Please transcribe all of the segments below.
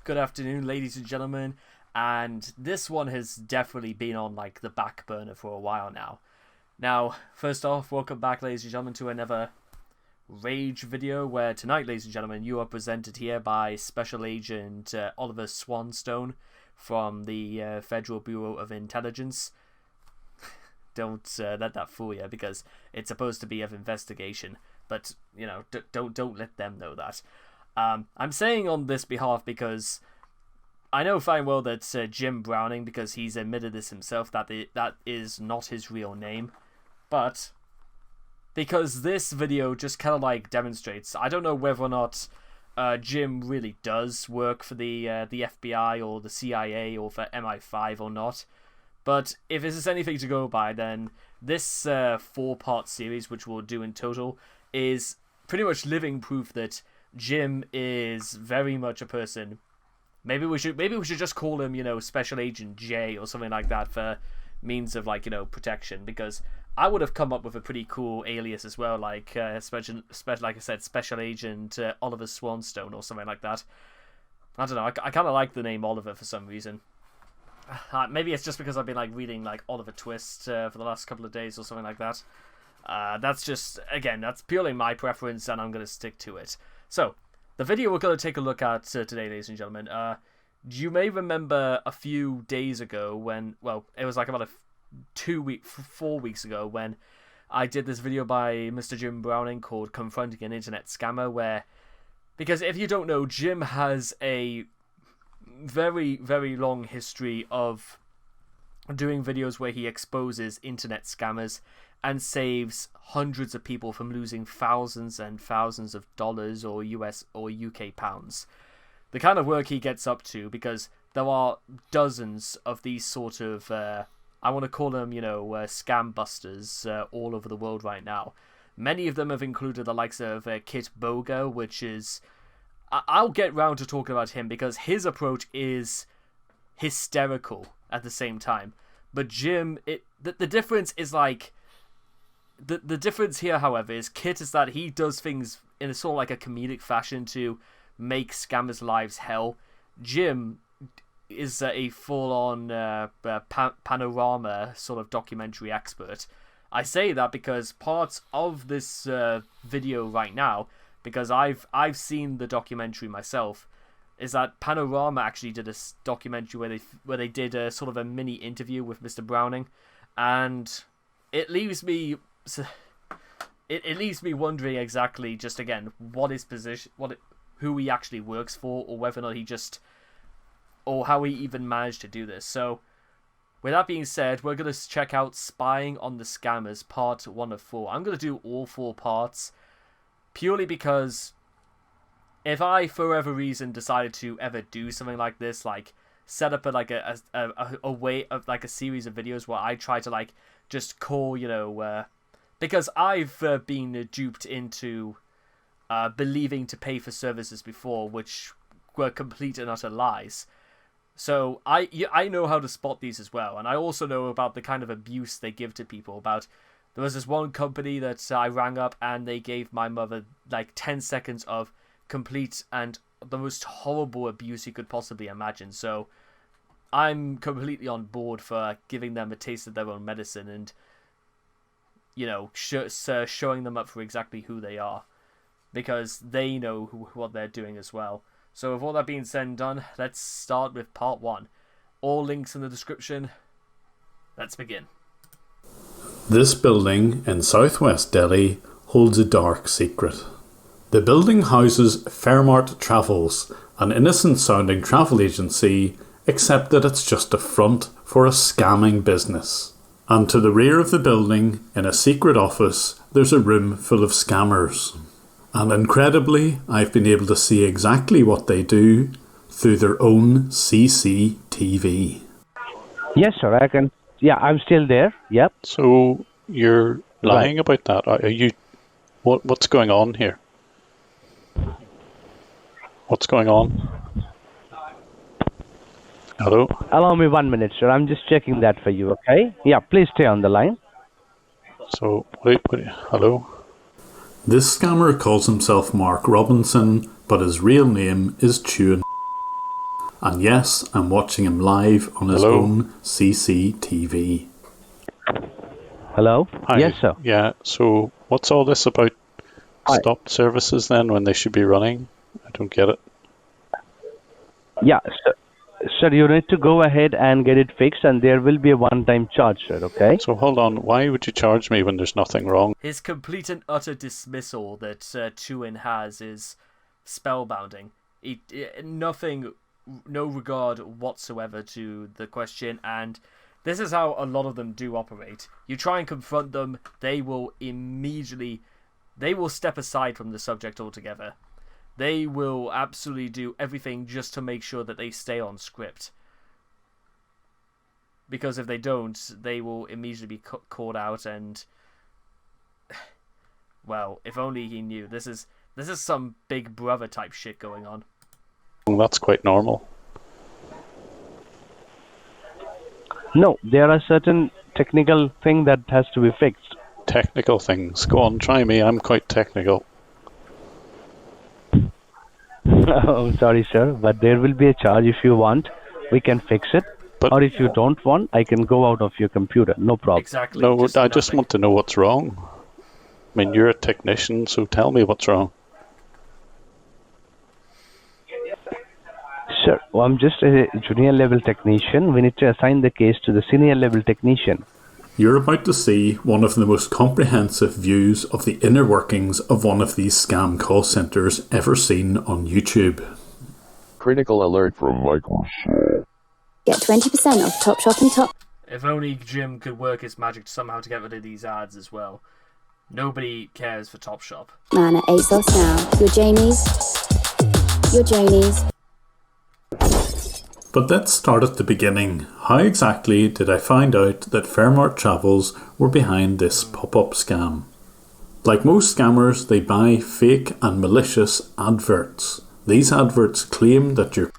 Good afternoon, ladies and gentlemen, and this one has definitely been on like the back burner for a while now. Now, first off, welcome back, ladies and gentlemen, to another Rage video, where tonight, ladies and gentlemen, you are presented here by Special Agent Oliver Swanstone from the Federal Bureau of Intelligence. Don't let that fool you, because it's supposed to be of investigation, but, you know, don't let them know that. I'm saying on this behalf because I know fine well that Jim Browning, because he's admitted this himself, that that is not his real name, but because this video just kind of like demonstrates, I don't know whether or not Jim really does work for the FBI or the CIA or for MI5 or not, but if this is anything to go by, then this 4-part series, which we'll do in total, is pretty much living proof that Jim is very much a person. Maybe we should just call him, you know, Special Agent J or something like that for means of, like, you know, protection, because I would have come up with a pretty cool alias as well, like like I said, Special Agent Oliver Swanstone or something like that. I don't know. I kind of like the name Oliver for some reason. Maybe it's just because I've been like reading like Oliver Twist for the last couple of days or something like that. That's just, again, that's purely my preference, and I'm going to stick to it. So, the video we're going to take a look at today, ladies and gentlemen, you may remember a few days ago when, well, it was like about 4 weeks ago when I did this video by Mr. Jim Browning called Confronting an Internet Scammer, where, because if you don't know, Jim has a very, very long history of doing videos where he exposes internet scammers and saves hundreds of people from losing thousands and thousands of dollars or US or UK pounds. The kind of work he gets up to, because there are dozens of these sort of, I want to call them, you know, scam busters all over the world right now. Many of them have included the likes of Kit Boga, which is, I'll get round to talking about him because his approach is hysterical at the same time. But Jim, the difference is like, the difference here, however, is Kit is that he does things in a sort of like a comedic fashion to make scammers' lives hell. Jim is a full-on panorama sort of documentary expert. I say that because parts of this video right now, because I've seen the documentary myself, is that Panorama actually did a documentary where they did a sort of a mini interview with Mr. Browning, and it leaves me wondering exactly, just again, what his position, who he actually works for, or whether or not he just, or how he even managed to do this. So, with that being said, we're going to check out Spying on the Scammers, part 1 of 4. I'm going to do all 4 parts, purely because if I, for whatever reason, decided to ever do something like this, like set up a way of like a series of videos where I try to like just call, you know, because I've been duped into believing to pay for services before, which were complete and utter lies. So I know how to spot these as well, and I also know about the kind of abuse they give to people. About, there was this one company that I rang up, and they gave my mother like 10 seconds of complete and the most horrible abuse you could possibly imagine. So I'm completely on board for giving them a taste of their own medicine and, you know, showing them up for exactly who they are, because they know what they're doing as well. So with all that being said and done, let's start with part 1. All links in the description. Let's begin. This building in southwest Delhi holds a dark secret. The building houses Fairmart Travels, an innocent-sounding travel agency, except that it's just a front for a scamming business. And to the rear of the building, in a secret office, there's a room full of scammers. And incredibly, I've been able to see exactly what they do through their own CCTV. Yes, sir, I can. Yeah, I'm still there. Yep. So you're lying about that? Are you? What's going on here? What's going on? Hello? Allow me 1 minute, sir. I'm just checking that for you, okay? Yeah, please stay on the line. So, wait, hello? This scammer calls himself Mark Robinson, but his real name is Chewin. And yes, I'm watching him live on his Hello? own CCTV. Hello? Hi. Yes, sir. Yeah, so what's all this about Hi. stopped services then when they should be running? I don't get it. Yeah, sir, you need to go ahead and get it fixed, and there will be a one-time charge, sir, okay? So hold on, why would you charge me when there's nothing wrong? His complete and utter dismissal that Tuin has is spellbounding. Nothing, no regard whatsoever to the question, and this is how a lot of them do operate. You try and confront them, they will step aside from the subject altogether. They will absolutely do everything just to make sure that they stay on script. Because if they don't, they will immediately be called out and... Well, if only he knew. This is some Big Brother type shit going on. Well, that's quite normal. No, there are certain technical thing that has to be fixed. Technical things. Go on, try me. I'm quite technical. I'm sorry, sir, but there will be a charge if you want. We can fix it. But Or if you don't want, I can go out of your computer. No problem. Exactly. no, I just nothing. want to know what's wrong. I mean, you're a technician, so tell me what's wrong. Sir, well, I'm just a junior level technician. We need to assign the case to the senior level technician. You're about to see one of the most comprehensive views of the inner workings of one of these scam call centres ever seen on YouTube. Critical alert from Microsoft. Get 20% off Topshop and Top. If only Jim could work his magic somehow to get rid of these ads as well. Nobody cares for Topshop. Man at ASOS now. Your Janies. Your Janies. But let's start at the beginning. How exactly did I find out that Fairmart Travels were behind this pop-up scam? Like most scammers, they buy fake and malicious adverts. These adverts claim that you're...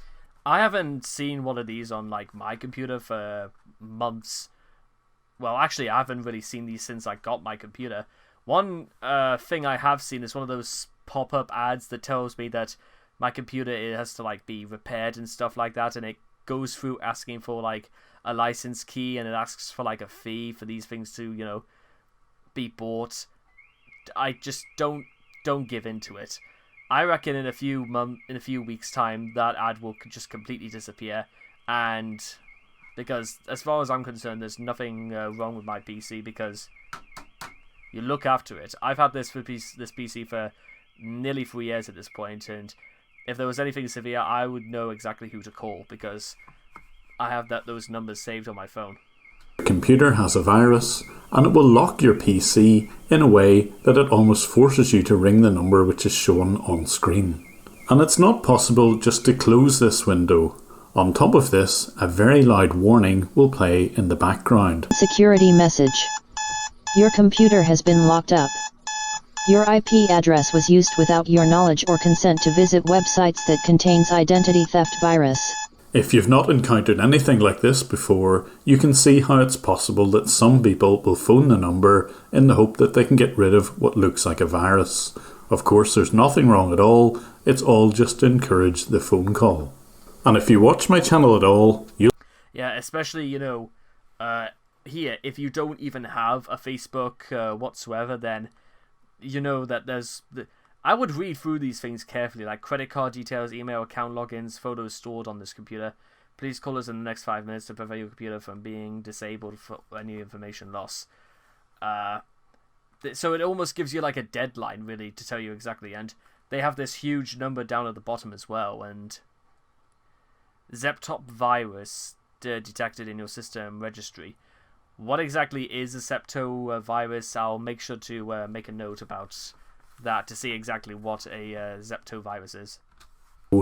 I haven't seen one of these on like my computer for months. Well, actually, I haven't really seen these since I got my computer. One thing I have seen is one of those pop-up ads that tells me that my computer, it has to like be repaired and stuff like that, and it goes through asking for like a license key, and it asks for like a fee for these things to, you know, be bought. I just don't give into it. I reckon in a few weeks time that ad will just completely disappear, and because as far as I'm concerned, there's nothing wrong with my PC because you look after it. I've had this PC for nearly 3 years at this point, and if there was anything severe, I would know exactly who to call because I have those numbers saved on my phone. Your computer has a virus, and it will lock your PC in a way that it almost forces you to ring the number which is shown on screen. And it's not possible just to close this window. On top of this, a very loud warning will play in the background. Security message. Your computer has been locked up. Your IP address was used without your knowledge or consent to visit websites that contains identity theft virus. If you've not encountered anything like this before, you can see how it's possible that some people will phone the number in the hope that they can get rid of what looks like a virus. Of course, there's nothing wrong at all, it's all just to encourage the phone call. And if you watch my channel at all, you'll... Yeah, especially, you know, here, if you don't even have a Facebook whatsoever, then you know that I would read through these things carefully, like credit card details, email account logins, photos stored on this computer. Please call us in the next 5 minutes to prevent your computer from being disabled for any information loss. So it almost gives you like a deadline, really, to tell you exactly. And they have this huge number down at the bottom as well. And Zeptop virus detected in your system registry. What exactly is a Zepto virus? I'll make sure to make a note about that to see exactly what a Zepto virus is.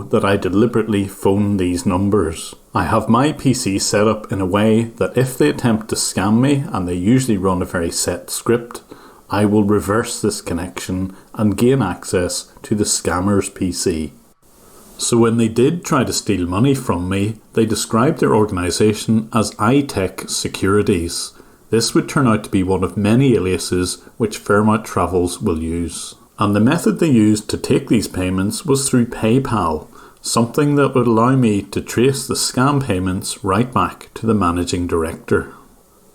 that I deliberately phone these numbers. I have my PC set up in a way that if they attempt to scam me, and they usually run a very set script, I will reverse this connection and gain access to the scammer's PC. So when they did try to steal money from me, they described their organisation as iTech Securities. This would turn out to be one of many aliases which Fairmont Travels will use. And the method they used to take these payments was through PayPal. something that would allow me to trace the scam payments right back to the managing director.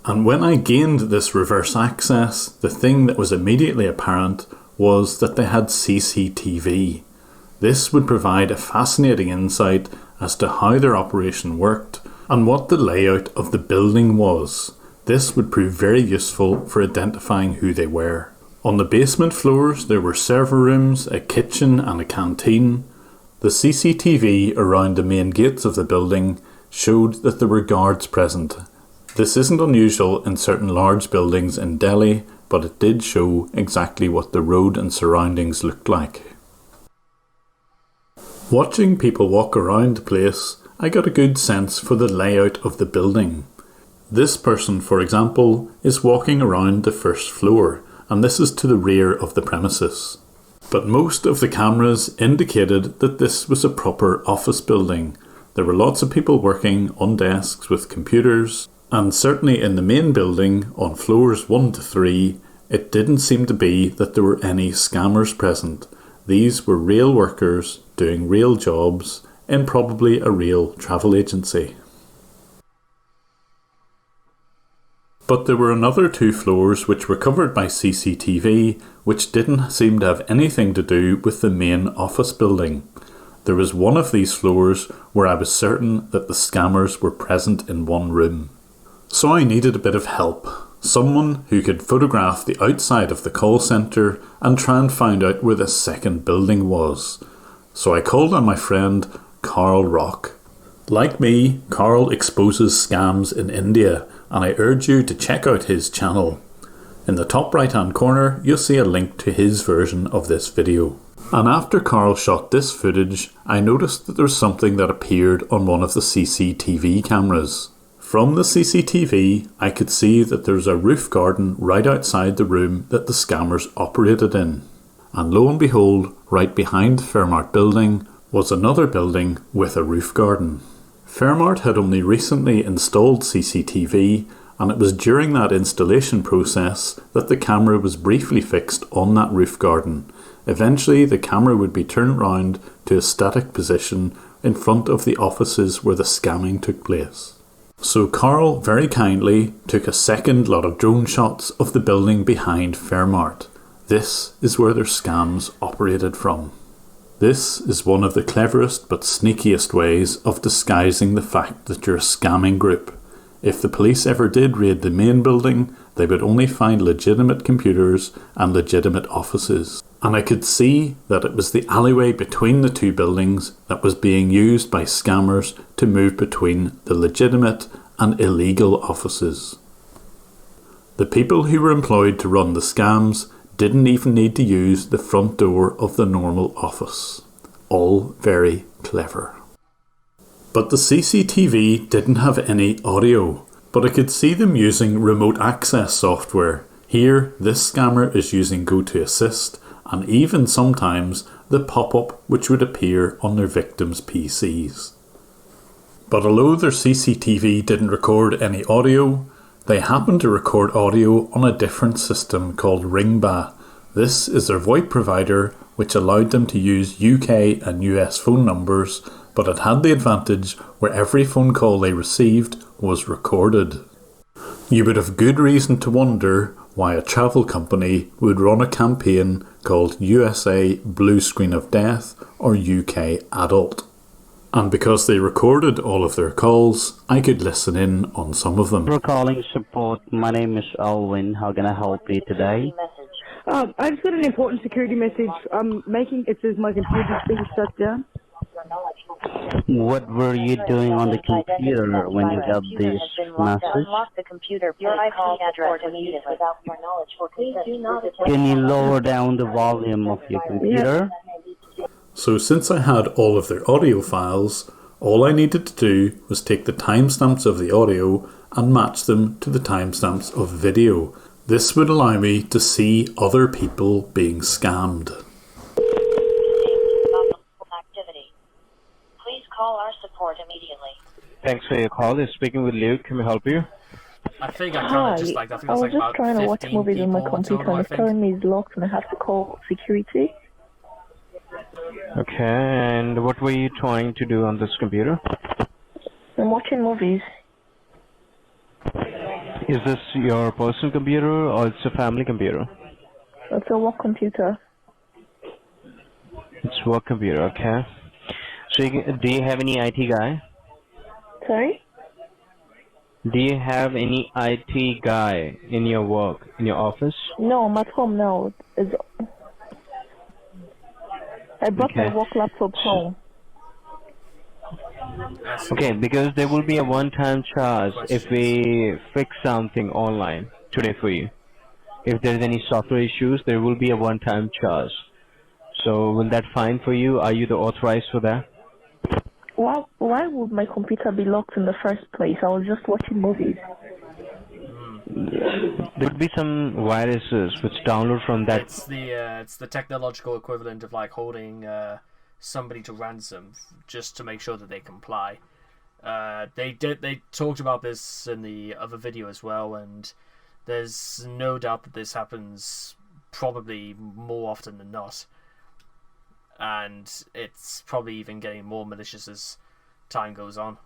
And when I gained this reverse access, the thing that was immediately apparent was that they had CCTV. This would provide a fascinating insight as to how their operation worked and what the layout of the building was. This would prove very useful for identifying who they were. On the basement floors there were server rooms, a kitchen and a canteen. The CCTV around the main gates of the building showed that there were guards present. This isn't unusual in certain large buildings in Delhi, but it did show exactly what the road and surroundings looked like. Watching people walk around the place, I got a good sense for the layout of the building. This person, for example, is walking around the first floor, and this is to the rear of the premises. But most of the cameras indicated that this was a proper office building. There were lots of people working on desks with computers, and certainly in the main building, on floors 1 to 3, it didn't seem to be that there were any scammers present. These were real workers doing real jobs in probably a real travel agency. But there were another 2 floors which were covered by CCTV which didn't seem to have anything to do with the main office building. There was one of these floors where I was certain that the scammers were present in one room. So I needed a bit of help. Someone who could photograph the outside of the call centre and try and find out where the second building was. So I called on my friend Carl Rock. Like me, Carl exposes scams in India, and I urge you to check out his channel. In the top right hand corner you'll see a link to his version of this video. And after Carl shot this footage, I noticed that there was something that appeared on one of the CCTV cameras. From the CCTV, I could see that there's a roof garden right outside the room that the scammers operated in. And lo and behold, right behind the Fairmart building was another building with a roof garden. Fairmart had only recently installed CCTV, and it was during that installation process that the camera was briefly fixed on that roof garden. Eventually, the camera would be turned round to a static position in front of the offices where the scamming took place. So Carl very kindly took a second lot of drone shots of the building behind Fairmart. This is where their scams operated from. This is one of the cleverest but sneakiest ways of disguising the fact that you're a scamming group. If the police ever did raid the main building, they would only find legitimate computers and legitimate offices. And I could see that it was the alleyway between the 2 buildings that was being used by scammers to move between the legitimate and illegal offices. The people who were employed to run the scams didn't even need to use the front door of the normal office. All very clever. But the CCTV didn't have any audio, but I could see them using remote access software. Here, this scammer is using GoToAssist, and even sometimes the pop-up which would appear on their victims' PCs. But although their CCTV didn't record any audio, they happened to record audio on a different system called Ringba. This is their VoIP provider which allowed them to use UK and US phone numbers, but it had the advantage where every phone call they received was recorded. You would have good reason to wonder why a travel company would run a campaign called USA Blue Screen of Death or UK Adult. And because they recorded all of their calls, I could listen in on some of them. For calling support, my name is Alwyn. How can I help you today? I just got an important security message. It says my computer's being shut down. What were you doing on the computer when you got this message? Can you lower down the volume of your computer? So since I had all of their audio files, all I needed to do was take the timestamps of the audio and match them to the timestamps of video. This would allow me to see other people being scammed. Please call our support immediately. Thanks for your call. This is speaking with Luke. Can we help you? I think I kind of just like, I think I it's was like just about trying to watch 15 movies on my people in computer total, I and it's think. telling me it's locked and I have to call security. Okay, and what were you trying to do on this computer? I'm watching movies. Is this your personal computer or it's a family computer? It's a work computer. It's work computer, okay. So do you have any IT guy? Sorry? Do you have any IT guy in your work, in your office? No, I'm at home now. I brought my work laptop home. Okay, because there will be a one-time charge if we fix something online today for you. If there's any software issues, there will be a one-time charge. So will that fine for you? Are you the authorized for that? Why would my computer be locked in the first place? I was just watching movies. There would be some viruses which download from that. It's the technological equivalent of like holding somebody to ransom just to make sure that they comply. They talked about this in the other video as well, and there's no doubt that this happens probably more often than not. And it's probably even getting more malicious as time goes on.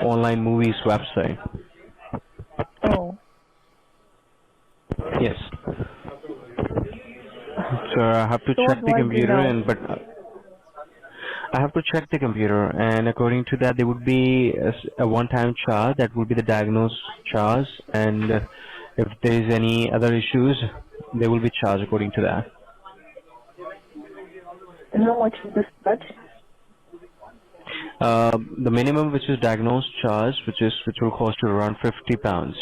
Online movies website. Oh. Yes. So I have to check the computer I have to check the computer, and according to that there would be a one-time charge that would be the diagnosed charge, and if there is any other issues they will be charged according to that. And how much is this charge? The minimum, which is diagnosed charge, which will cost you around £50.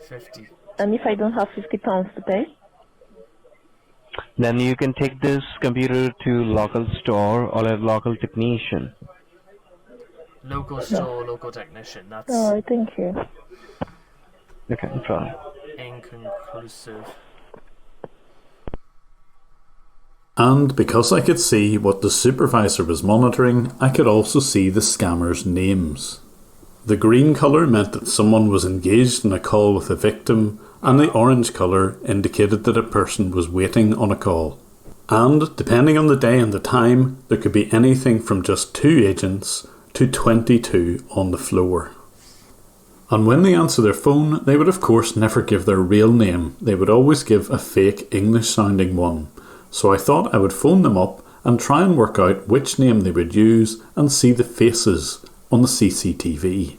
50. And if I don't have £50 to pay? Then you can take this computer to local store or a local technician. Local store, local technician. That's Alright, thank you. Okay, no problem. inconclusive. And because I could see what the supervisor was monitoring, I could also see the scammers' names. The green colour meant that someone was engaged in a call with a victim, and the orange colour indicated that a person was waiting on a call. And, depending on the day and the time, there could be anything from just 2 agents to 22 on the floor. And when they answer their phone, they would of course never give their real name, they would always give a fake English sounding one. So I thought I would phone them up and try and work out which name they would use and see the faces on the CCTV.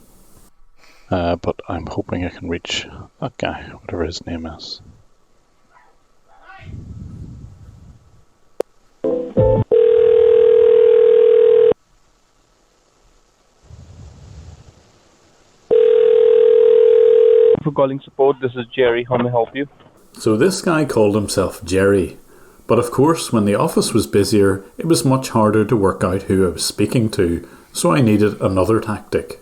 But I'm hoping I can reach that guy, whatever his name is. For calling support, this is Jerry. How may I help you? So this guy called himself Jerry. But of course, when the office was busier, it was much harder to work out who I was speaking to, so I needed another tactic.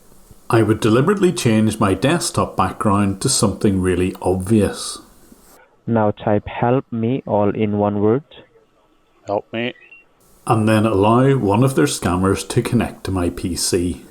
I would deliberately change my desktop background to something really obvious. Now type help me all in one word. Help me. And then allow one of their scammers to connect to my PC.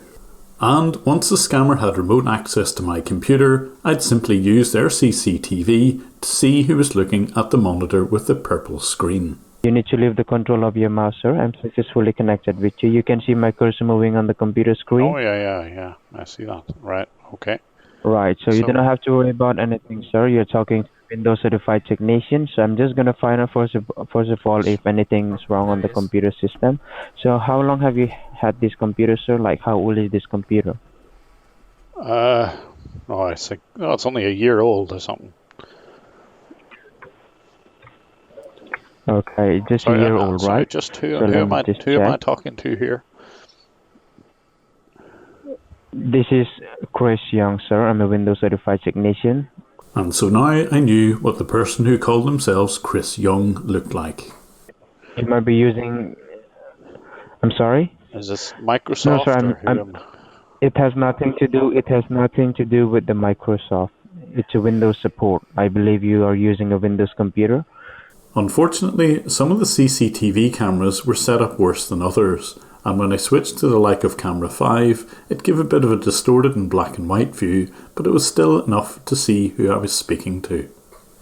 And once the scammer had remote access to my computer, I'd simply use their CCTV to see who was looking at the monitor with the purple screen. You need to leave the control of your mouse, sir. I'm successfully connected with you. You can see my cursor moving on the computer screen. Oh, yeah. I see that. Right, okay. Right, so you do not have to worry about anything, sir. You're talking to Windows certified technician. So I'm just going to find out first of all if anything's wrong on the computer system. So how long have you had this computer, sir? Like, how old is this computer? It's only a year old or something. Okay, just a year old, right? Just who am I talking to here? This is Chris Young, sir. I'm a Windows certified technician. And so now I knew what the person who called themselves Chris Young looked like. You might be using... I'm sorry? Is this Microsoft? No, sir, it has nothing to do with the Microsoft. It's a Windows support. I believe you are using a Windows computer. Unfortunately, some of the CCTV cameras were set up worse than others, and when I switched to the like of camera 5, it gave a bit of a distorted and black and white view, but it was still enough to see who I was speaking to.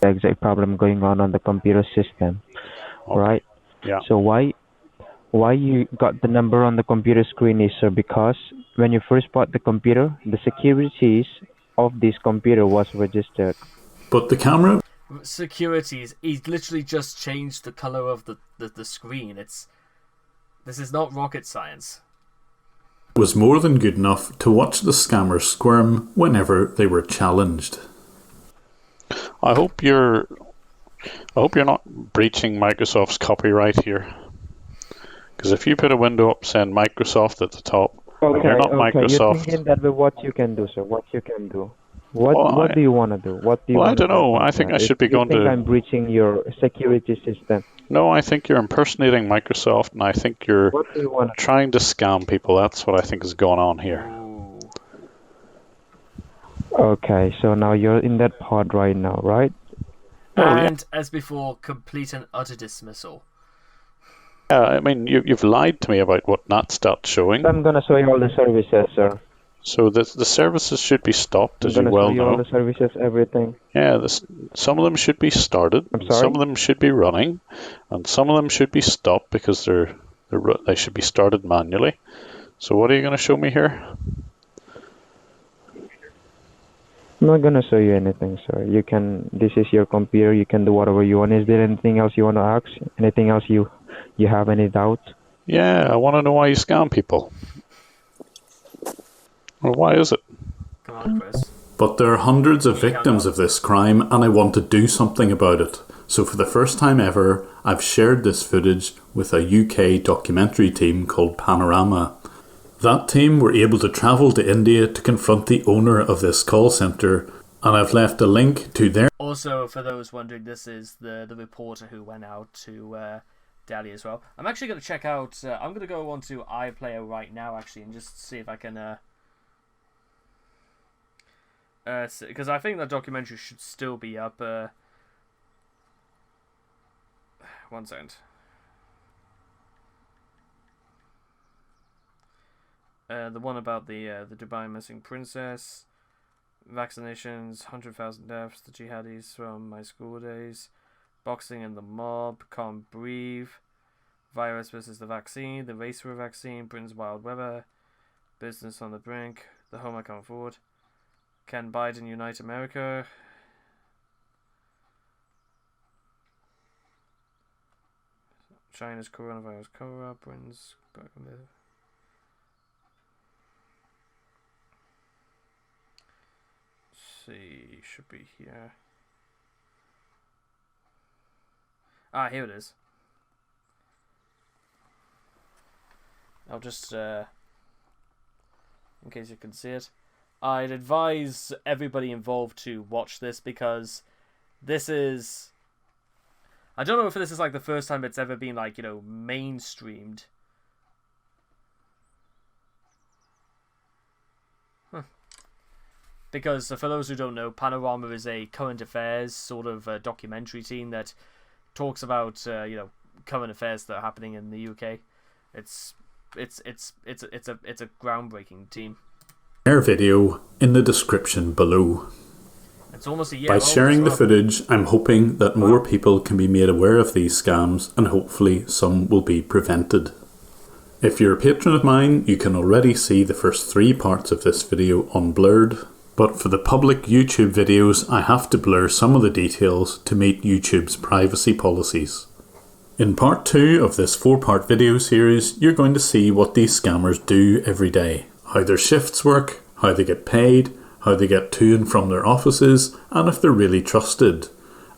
The exact problem going on the computer system, right? Yeah. So why Why you got the number on the computer screen is, sir, because when you first bought the computer, the securities of this computer was registered. But the camera Securities. He literally just changed the color of the screen. This is not rocket science. was more than good enough to watch the scammers squirm whenever they were challenged. I hope you're not breaching Microsoft's copyright here. Because if you put a window up saying Microsoft at the top, you're not Microsoft. You're thinking that what you can do, sir. What you can do. What do you want to do? What do you? Well, want I don't to know. do, I think sir? I should be going You think to. I'm breaching your security system? No, I think you're impersonating Microsoft, and I think you're What do you want? trying to scam people. That's what I think is going on here. Okay, so now you're in that pod right now, right? And as before, complete and utter dismissal. Yeah, I mean, you've lied to me about what NatStat's showing. I'm gonna show you all the services, sir. So the services should be stopped, as you well I'm gonna show you all know. the services, everything. Yeah, some of them should be started, I'm sorry? some of them should be running, and some of them should be stopped because they should be started manually. So what are you going to show me here? I'm not gonna show you anything, sir. You can. This is your computer. You can do whatever you want. Is there anything else you want to ask? Anything else you have any doubts? Yeah, I want to know why you scam people. Well, why is it? Come on, Chris. But there are hundreds of victims of this crime, and I want to do something about it. So for the first time ever, I've shared this footage with a UK documentary team called Panorama. That team were able to travel to India to confront the owner of this call centre, and I've left a link to their... Also, for those wondering, this is the reporter who went out to Delhi as well. I'm actually going to check out... I'm going to go on to iPlayer right now, actually, and just see if I can... because I think that documentary should still be up. 1 second. The one about the Dubai missing princess, vaccinations, 100,000 deaths, the jihadis from my school days, boxing and the mob, can't breathe, virus versus the vaccine, the race war vaccine, Britain's wild weather, business on the brink, the home I can't afford, can Biden unite America? China's coronavirus cover-up, Britain's... See, should be here. Ah, here it is. I'll just, in case you can see it, I'd advise everybody involved to watch this because this is... I don't know if this is like the first time it's ever been like, mainstreamed. Because for those who don't know, Panorama is a current affairs sort of documentary team that talks about current affairs that are happening in the UK. It's a groundbreaking team. Their video in the description below. It's almost a year By old sharing as the well. footage, I'm hoping that more people can be made aware of these scams and hopefully some will be prevented. If you're a patron of mine, you can already see the first 3 parts of this video unblurred. But for the public YouTube videos, I have to blur some of the details to meet YouTube's privacy policies. In part 2 of this 4-part video series, you're going to see what these scammers do every day. How their shifts work, how they get paid, how they get to and from their offices, and if they're really trusted.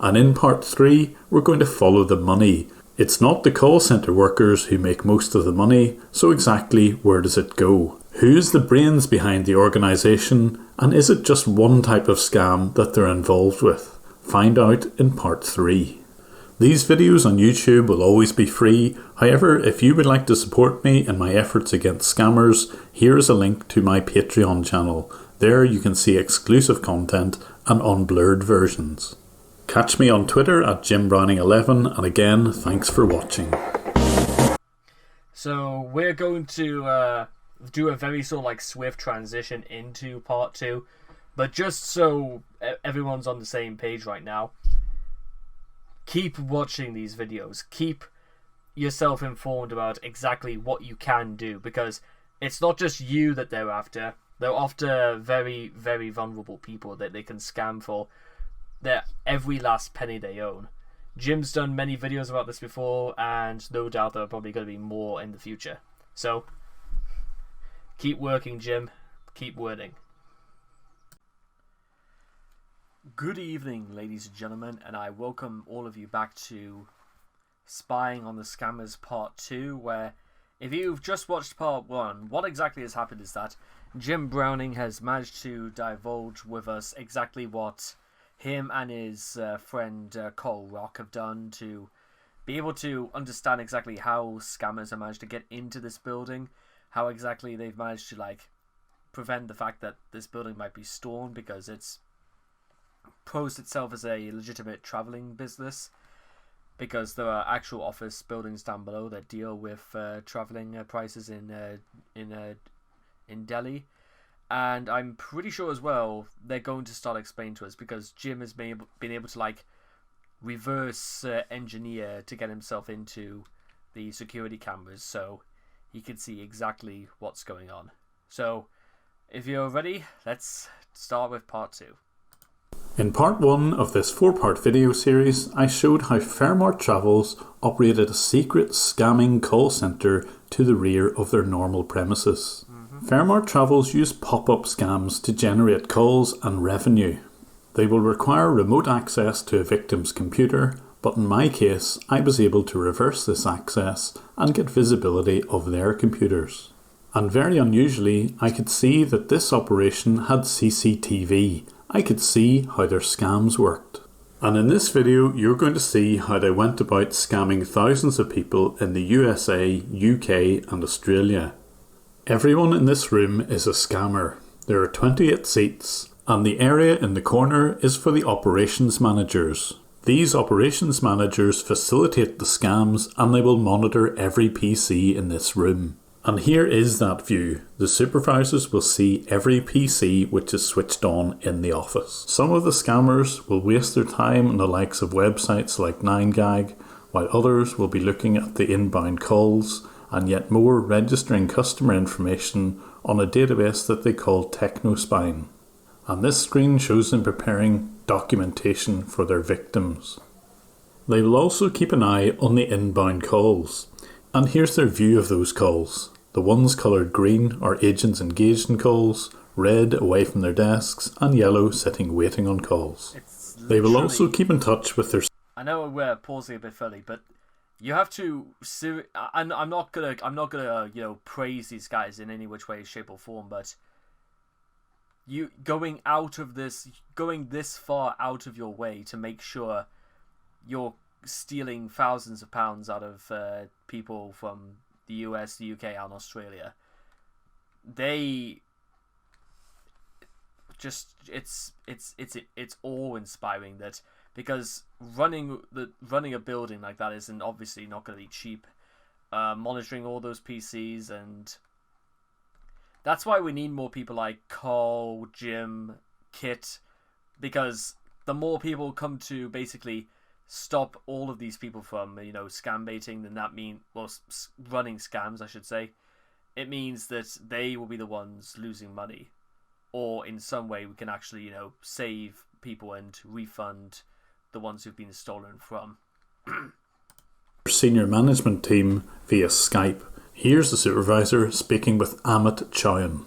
And in part 3, we're going to follow the money. It's not the call centre workers who make most of the money, so exactly where does it go? Who's the brains behind the organisation, and is it just one type of scam that they're involved with? Find out in part 3. These videos on YouTube will always be free. However, if you would like to support me in my efforts against scammers, here is a link to my Patreon channel. There you can see exclusive content and unblurred versions. Catch me on Twitter at JimBrowning11, and again, thanks for watching. So we're going to do a very sort of like swift transition into part 2, but just so everyone's on the same page right now, keep watching these videos. Keep yourself informed about exactly what you can do, because it's not just you that they're after. They're after very, very vulnerable people that they can scam for every last penny they own. Jim's done many videos about this before, and no doubt there are probably going to be more in the future. So, keep working, Jim. Keep wording. Good evening, ladies and gentlemen, and I welcome all of you back to Spying on the Scammers Part 2, where if you've just watched Part 1, what exactly has happened is that Jim Browning has managed to divulge with us exactly what him and his friend Cole Rock have done to be able to understand exactly how scammers have managed to get into this building, how exactly they've managed to prevent the fact that this building might be stormed because it's posed itself as a legitimate traveling business, because there are actual office buildings down below that deal with traveling prices in Delhi. And I'm pretty sure as well they're going to start explaining to us, because Jim has been able to reverse engineer to get himself into the security cameras so he can see exactly what's going on. So if you're ready, let's start with Part 2. In Part 1 of this 4-part video series, I showed how Fairmart Travels operated a secret scamming call centre to the rear of their normal premises. Fairmart Travels use pop-up scams to generate calls and revenue. They will require remote access to a victim's computer, but in my case, I was able to reverse this access and get visibility of their computers. And very unusually, I could see that this operation had CCTV. I could see how their scams worked. And in this video, you're going to see how they went about scamming thousands of people in the USA, UK and Australia. Everyone in this room is a scammer. There are 28 seats, and the area in the corner is for the operations managers. These operations managers facilitate the scams, and they will monitor every PC in this room. And here is that view. The supervisors will see every PC which is switched on in the office. Some of the scammers will waste their time on the likes of websites like 9gag, while others will be looking at the inbound calls, and yet more registering customer information on a database that they call TechnoSpine. And this screen shows them preparing documentation for their victims. They will also keep an eye on the inbound calls. And here's their view of those calls. The ones coloured green are agents engaged in calls, red away from their desks, and yellow sitting waiting on calls. They will also keep in touch with their... I know we're pausing a bit further, but you have to. I'm not gonna praise these guys in any which way, shape, or form. But you going this far out of your way to make sure you're stealing thousands of pounds out of people from the US, the UK, and Australia. It's awe-inspiring that. Because running a building like that isn't obviously not going to be cheap. Monitoring all those PCs, and that's why we need more people like Cole, Jim, Kit, because the more people come to basically stop all of these people from scam baiting, then that means running scams, I should say. It means that they will be the ones losing money, or in some way we can actually save people and refund the ones who've been stolen from. Senior management team via Skype. Here's the supervisor speaking with Amit Chowan.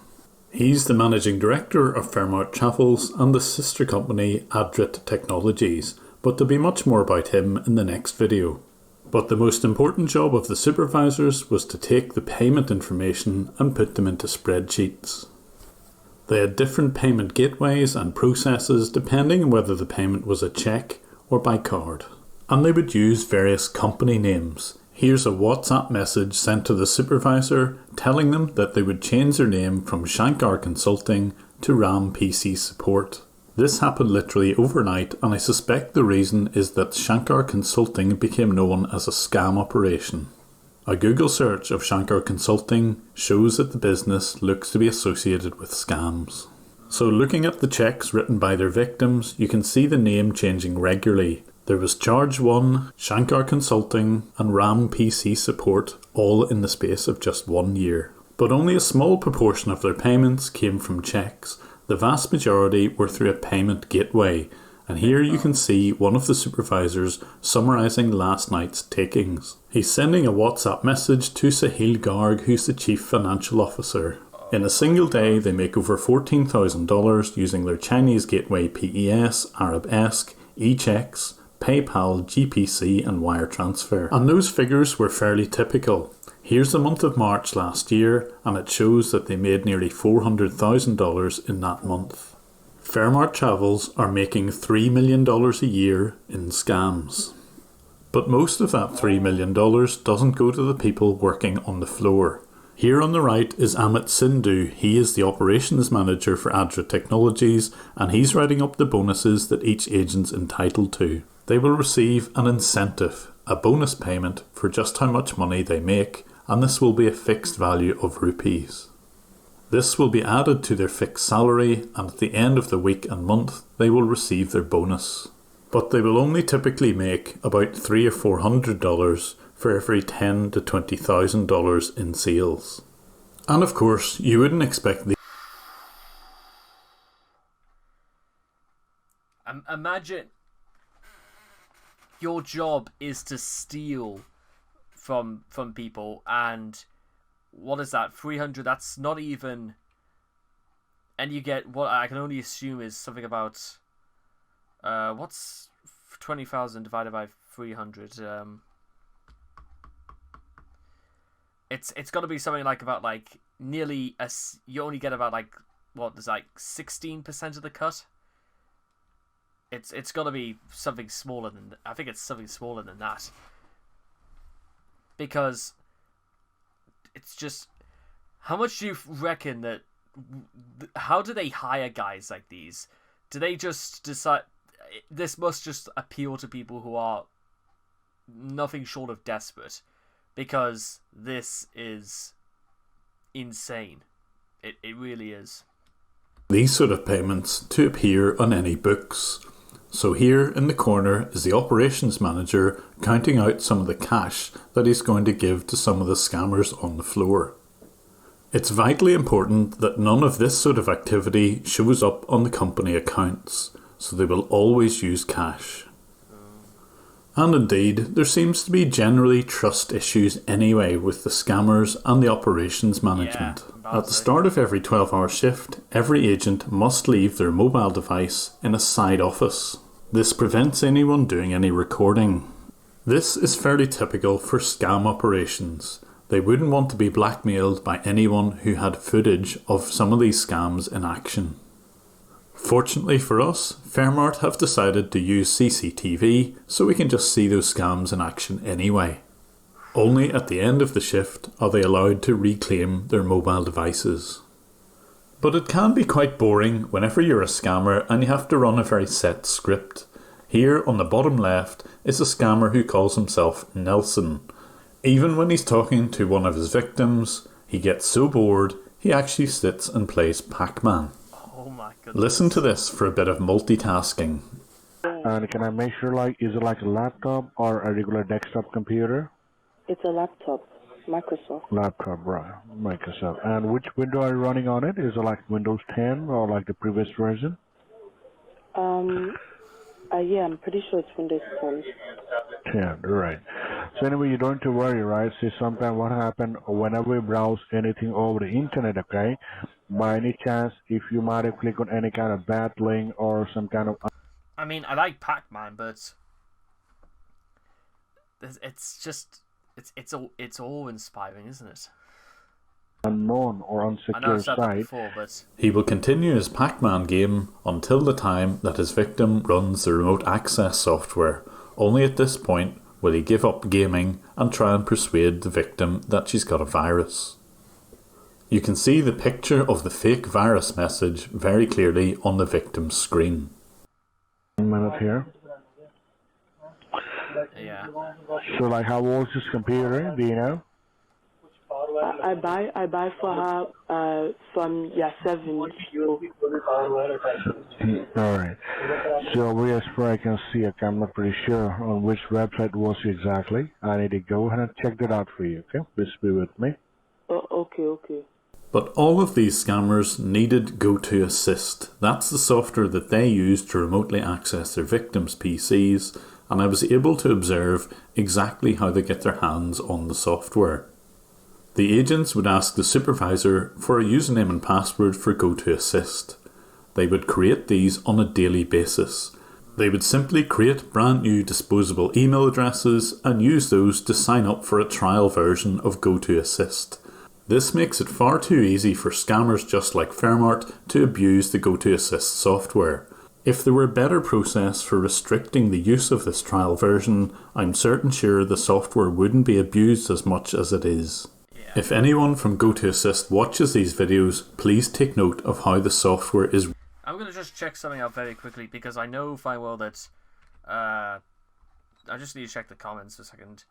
He's the managing director of Fairmart Travels and the sister company Adrit Technologies, but there'll be much more about him in the next video. But the most important job of the supervisors was to take the payment information and put them into spreadsheets. They had different payment gateways and processes depending on whether the payment was a cheque or by card. And they would use various company names. Here's a WhatsApp message sent to the supervisor telling them that they would change their name from Shankar Consulting to RAM PC Support. This happened literally overnight, and I suspect the reason is that Shankar Consulting became known as a scam operation. A Google search of Shankar Consulting shows that the business looks to be associated with scams. So looking at the cheques written by their victims, you can see the name changing regularly. There was Charge 1, Shankar Consulting and RAM PC support all in the space of just 1 year. But only a small proportion of their payments came from checks. The vast majority were through a payment gateway, and here you can see one of the supervisors summarising last night's takings. He's sending a WhatsApp message to Sahil Garg, who's the Chief Financial Officer. In a single day, they make over $14,000 using their Chinese gateway PES, Arabesque, eChecks, PayPal, GPC and wire transfer. And those figures were fairly typical. Here's the month of March last year, and it shows that they made nearly $400,000 in that month. Fairmart Travels are making $3 million a year in scams. But most of that $3 million doesn't go to the people working on the floor. Here on the right is Amit Sindhu. He is the operations manager for Adra Technologies, and he's writing up the bonuses that each agent's entitled to. They will receive an incentive, a bonus payment for just how much money they make, and this will be a fixed value of rupees. This will be added to their fixed salary, and at the end of the week and month they will receive their bonus. But they will only typically make about $300 or $400 for every $10,000 to $20,000 in sales. And of course, you wouldn't expect the Imagine your job is to steal from people, and what is that, 300? That's not even, and you get what I can only assume is something about what's 20,000 divided by 300? It's got to be something like about like nearly you only get about like what, there's like 16% of the cut. It's got to be something smaller than, I think it's something smaller than that, because it's just, how much do you reckon that, how do they hire guys like these? Do they just decide, this must just appeal to people who are nothing short of desperate, because this is insane. It really is. These sort of payments to appear on any books. So here in the corner is the operations manager counting out some of the cash that he's going to give to some of the scammers on the floor. It's vitally important that none of this sort of activity shows up on the company accounts, so they will always use cash. And indeed, there seems to be generally trust issues anyway with the scammers and the operations management. At the start of every 12-hour shift, every agent must leave their mobile device in a side office. This prevents anyone doing any recording. This is fairly typical for scam operations. They wouldn't want to be blackmailed by anyone who had footage of some of these scams in action. Fortunately for us, Fairmart have decided to use CCTV so we can just see those scams in action anyway. Only at the end of the shift are they allowed to reclaim their mobile devices. But it can be quite boring whenever you're a scammer and you have to run a very set script. Here on the bottom left is a scammer who calls himself Nelson. Even when he's talking to one of his victims, he gets so bored he actually sits and plays Pac-Man. Oh my goodness. Listen to this for a bit of multitasking. And can I make sure, like, is it like a laptop or a regular desktop computer? It's a laptop, Microsoft. Laptop, right, Microsoft. And which window are you running on it? Is it like Windows 10 or like the previous version? Yeah, I'm pretty sure it's Windows 10. 10, right. So anyway, you don't have to worry, right? See, sometimes what happens whenever we browse anything over the internet, okay? By any chance, if you might have clicked on any kind of bad link or some kind of... I mean, I like Pac-Man, but it's just, it's awe-inspiring, isn't it? unknown or unsecure site. Before, but... He will continue his Pac-Man game until the time that his victim runs the remote access software. Only at this point will he give up gaming and try and persuade the victim that she's got a virus. You can see the picture of the fake virus message very clearly on the victim's screen. 1 minute here. Yeah. So like, how old is this computer, do you know? I buy for her from 7 people. Alright. So as far as I can see, I'm not pretty sure on which website was exactly. I need to go ahead and check that out for you, okay? Please be with me. Okay. But all of these scammers needed GoToAssist. That's the software that they use to remotely access their victims' PCs, and I was able to observe exactly how they get their hands on the software. The agents would ask the supervisor for a username and password for GoToAssist. They would create these on a daily basis. They would simply create brand new disposable email addresses and use those to sign up for a trial version of GoToAssist. This makes it far too easy for scammers just like Fairmart to abuse the GoToAssist software. If there were a better process for restricting the use of this trial version, I'm certain sure the software wouldn't be abused as much as it is. Yeah. If anyone from GoToAssist watches these videos, please take note of how the software is. I'm going to just check something out very quickly because I know fine well that I just need to check the comments a second.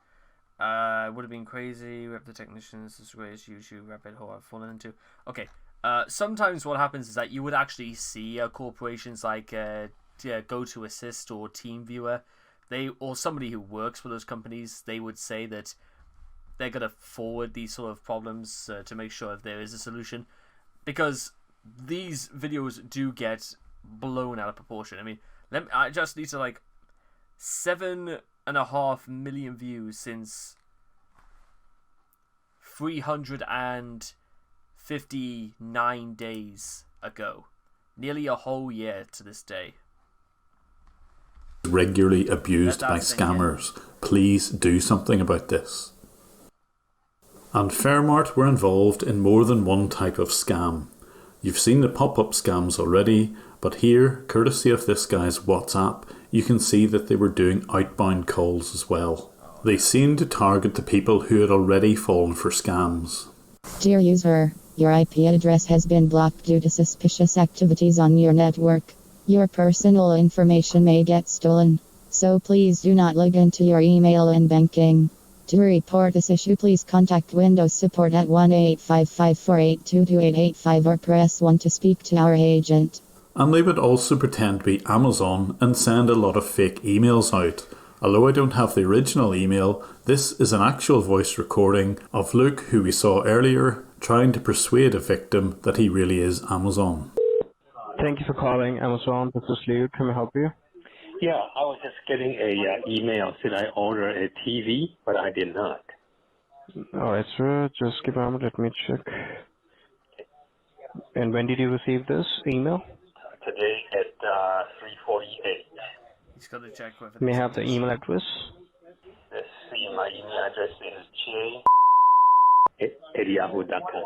Would have been crazy. Rep the technicians. This is the greatest YouTube rabbit hole I've fallen into. Okay. Sometimes what happens is that you would actually see corporations like GoToAssist or TeamViewer, or somebody who works for those companies, they would say that they're going to forward these sort of problems to make sure if there is a solution, because these videos do get blown out of proportion. I mean, I just need to 7.5 million views since 359 days ago. Nearly a whole year to this day. Regularly abused by scammers. Please do something about this. And Fairmart were involved in more than one type of scam. You've seen the pop-up scams already, but here, courtesy of this guy's WhatsApp, you can see that they were doing outbound calls as well. They seemed to target the people who had already fallen for scams. Dear user, your IP address has been blocked due to suspicious activities on your network. Your personal information may get stolen, so please do not log into your email and banking. To report this issue, please contact Windows Support at 1-855-482-2885 or press 1 to speak to our agent. And they would also pretend to be Amazon and send a lot of fake emails out. Although I don't have the original email, this is an actual voice recording of Luke, who we saw earlier, trying to persuade a victim that he really is Amazon. Thank you for calling Amazon. This is Luke. Can I help you? Yeah, I was just getting a email said I ordered a TV, but I did not. Alright, sir. Just give a moment. Let me check. And when did you receive this email? Today at 3:48. He's got to check whether. May I have the email address? Let's see. My email address is j@yahoo.com.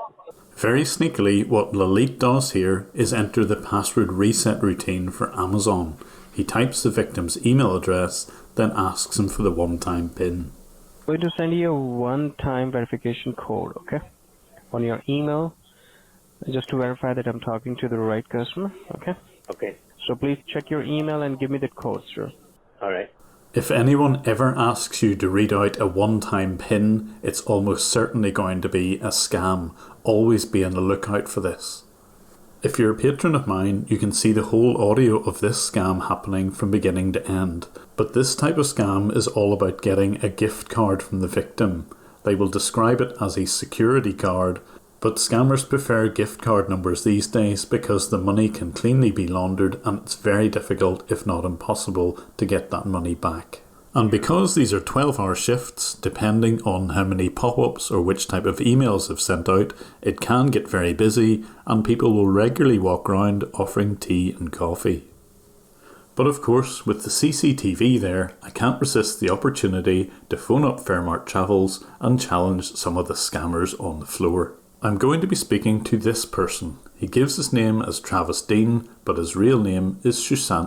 Very sneakily, what Lalit does here is enter the password reset routine for Amazon. He types the victim's email address, then asks him for the one-time PIN. I'm going to send you a one-time verification code, okay? On your email, just to verify that I'm talking to the right customer, okay? Okay. So please check your email and give me that code, sir. Alright. If anyone ever asks you to read out a one-time PIN, it's almost certainly going to be a scam. Always be on the lookout for this. If you're a patron of mine, you can see the whole audio of this scam happening from beginning to end. But this type of scam is all about getting a gift card from the victim. They will describe it as a security card, but scammers prefer gift card numbers these days because the money can cleanly be laundered and it's very difficult, if not impossible, to get that money back. And because these are 12-hour shifts, depending on how many pop-ups or which type of emails they've sent out, it can get very busy and people will regularly walk around offering tea and coffee. But of course, with the CCTV there, I can't resist the opportunity to phone up Fairmart Travels and challenge some of the scammers on the floor. I'm going to be speaking to this person. He gives his name as Travis Dean, but his real name is Susan.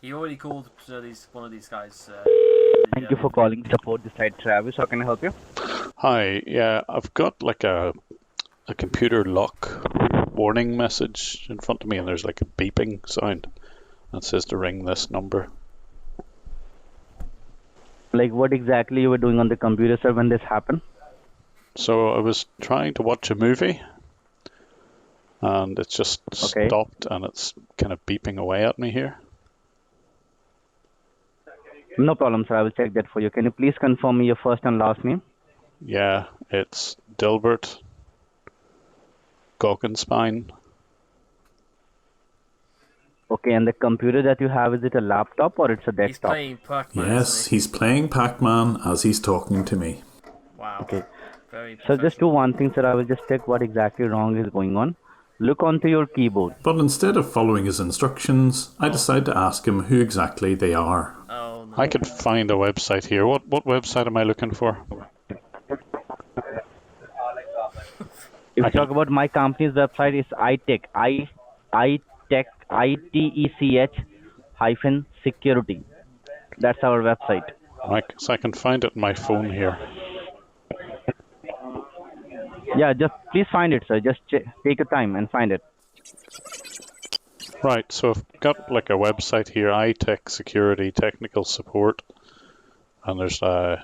He already called one of these guys. Thank you for calling support this side, Travis. How can I help you? Hi, yeah, I've got like a computer lock warning message in front of me, and there's like a beeping sound that says to ring this number. Like what exactly you were doing on the computer, sir, when this happened? So I was trying to watch a movie, and it's just stopped, and it's kind of beeping away at me here. No problem, sir. I will check that for you. Can you please confirm me your first and last name? Yeah, it's Dilbert Goggenspine. Okay, and the computer that you have, is it a laptop or it's a desktop? He's playing Pac-Man. Yes, he's playing Pac-Man as he's talking to me. Wow. Okay. Very So just do one thing, sir. I will just check what exactly wrong is going on. Look onto your keyboard. But instead of following his instructions, I decide to ask him who exactly they are. Oh, no. I could find a website here. What website am I looking for? If you talk about my company's website, it's ITech-security. That's our website. So I can find it on my phone here. Yeah, just please find it, sir. Just take your time and find it. Right, so I've got like a website here, iTech Security Technical Support, and there's a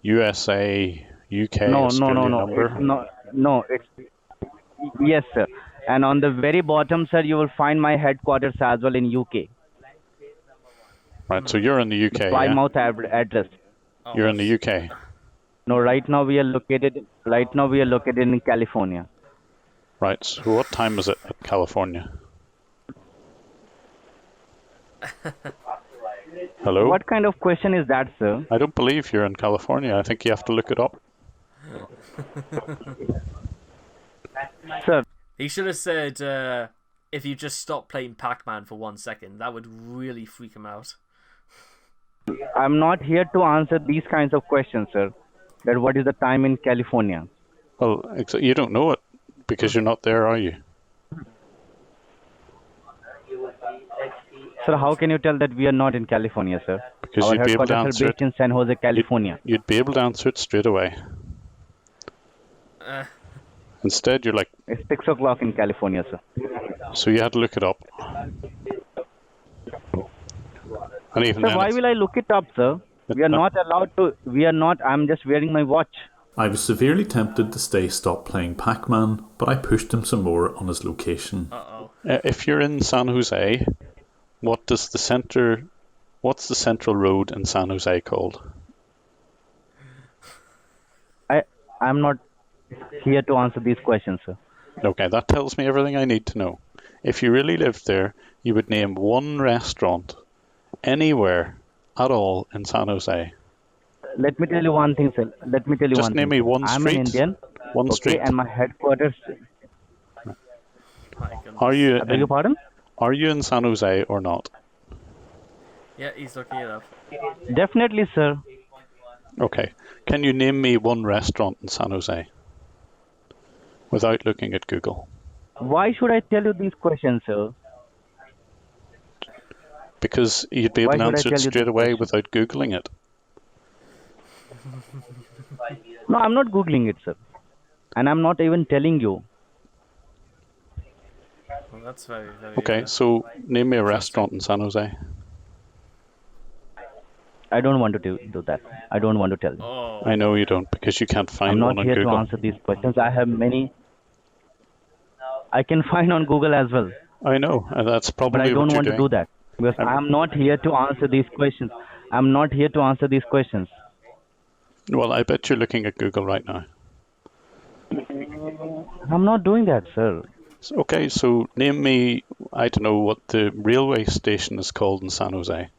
USA, UK Australia number. Yes, sir. And on the very bottom, sir, you will find my headquarters as well in UK. Right, so you're in the UK, Plymouth address. You're in the UK. No, right now we are located in California. Right, so what time is it at California? Hello? What kind of question is that, sir? I don't believe you're in California. I think you have to look it up. Sir. He should have said, if you just stop playing Pac-Man for 1 second, that would really freak him out. I'm not here to answer these kinds of questions, sir. That what is the time in California? Well, you don't know it because you're not there, are you? Sir, how can you tell that we are not in California, sir? Because Our you'd be able to headquarters answer are based in San Jose, California. You'd be able to answer it straight away. Instead, you're like... It's 6 o'clock in California, sir. So you had to look it up. And even Sir, why will I look it up, sir? We are not allowed to. We are not. I'm just wearing my watch. I was severely tempted to stop playing Pac-Man, but I pushed him some more on his location. If you're in San Jose, what's the central road in San Jose called? I'm not here to answer these questions, sir. Okay, that tells me everything I need to know. If you really lived there, you would name one restaurant anywhere at all in San Jose. Let me tell you one thing, sir. Just name me one street. I'm an Indian. One street. And my headquarters. Are you? I beg your pardon? Are you in San Jose or not? Yeah, he's looking it up. Definitely, sir. Okay. Can you name me one restaurant in San Jose without looking at Google? Why should I tell you these questions, sir? Because you'd be able to answer it straight away without Googling it. No, I'm not Googling it, sir. And I'm not even telling you. Well, that's very, very... Okay, so name me a restaurant in San Jose. I don't want to do that. I don't want to tell you. Oh. I know you don't, because you can't find one on Google. I'm not here to answer these questions. I have many. I can find on Google as well. I know, and that's probably what you're doing. But I don't want to do that. Because I'm not here to answer these questions. I'm not here to answer these questions. Well, I bet you're looking at Google right now. I'm not doing that, sir. Okay, so name me, I don't know what the railway station is called in San Jose.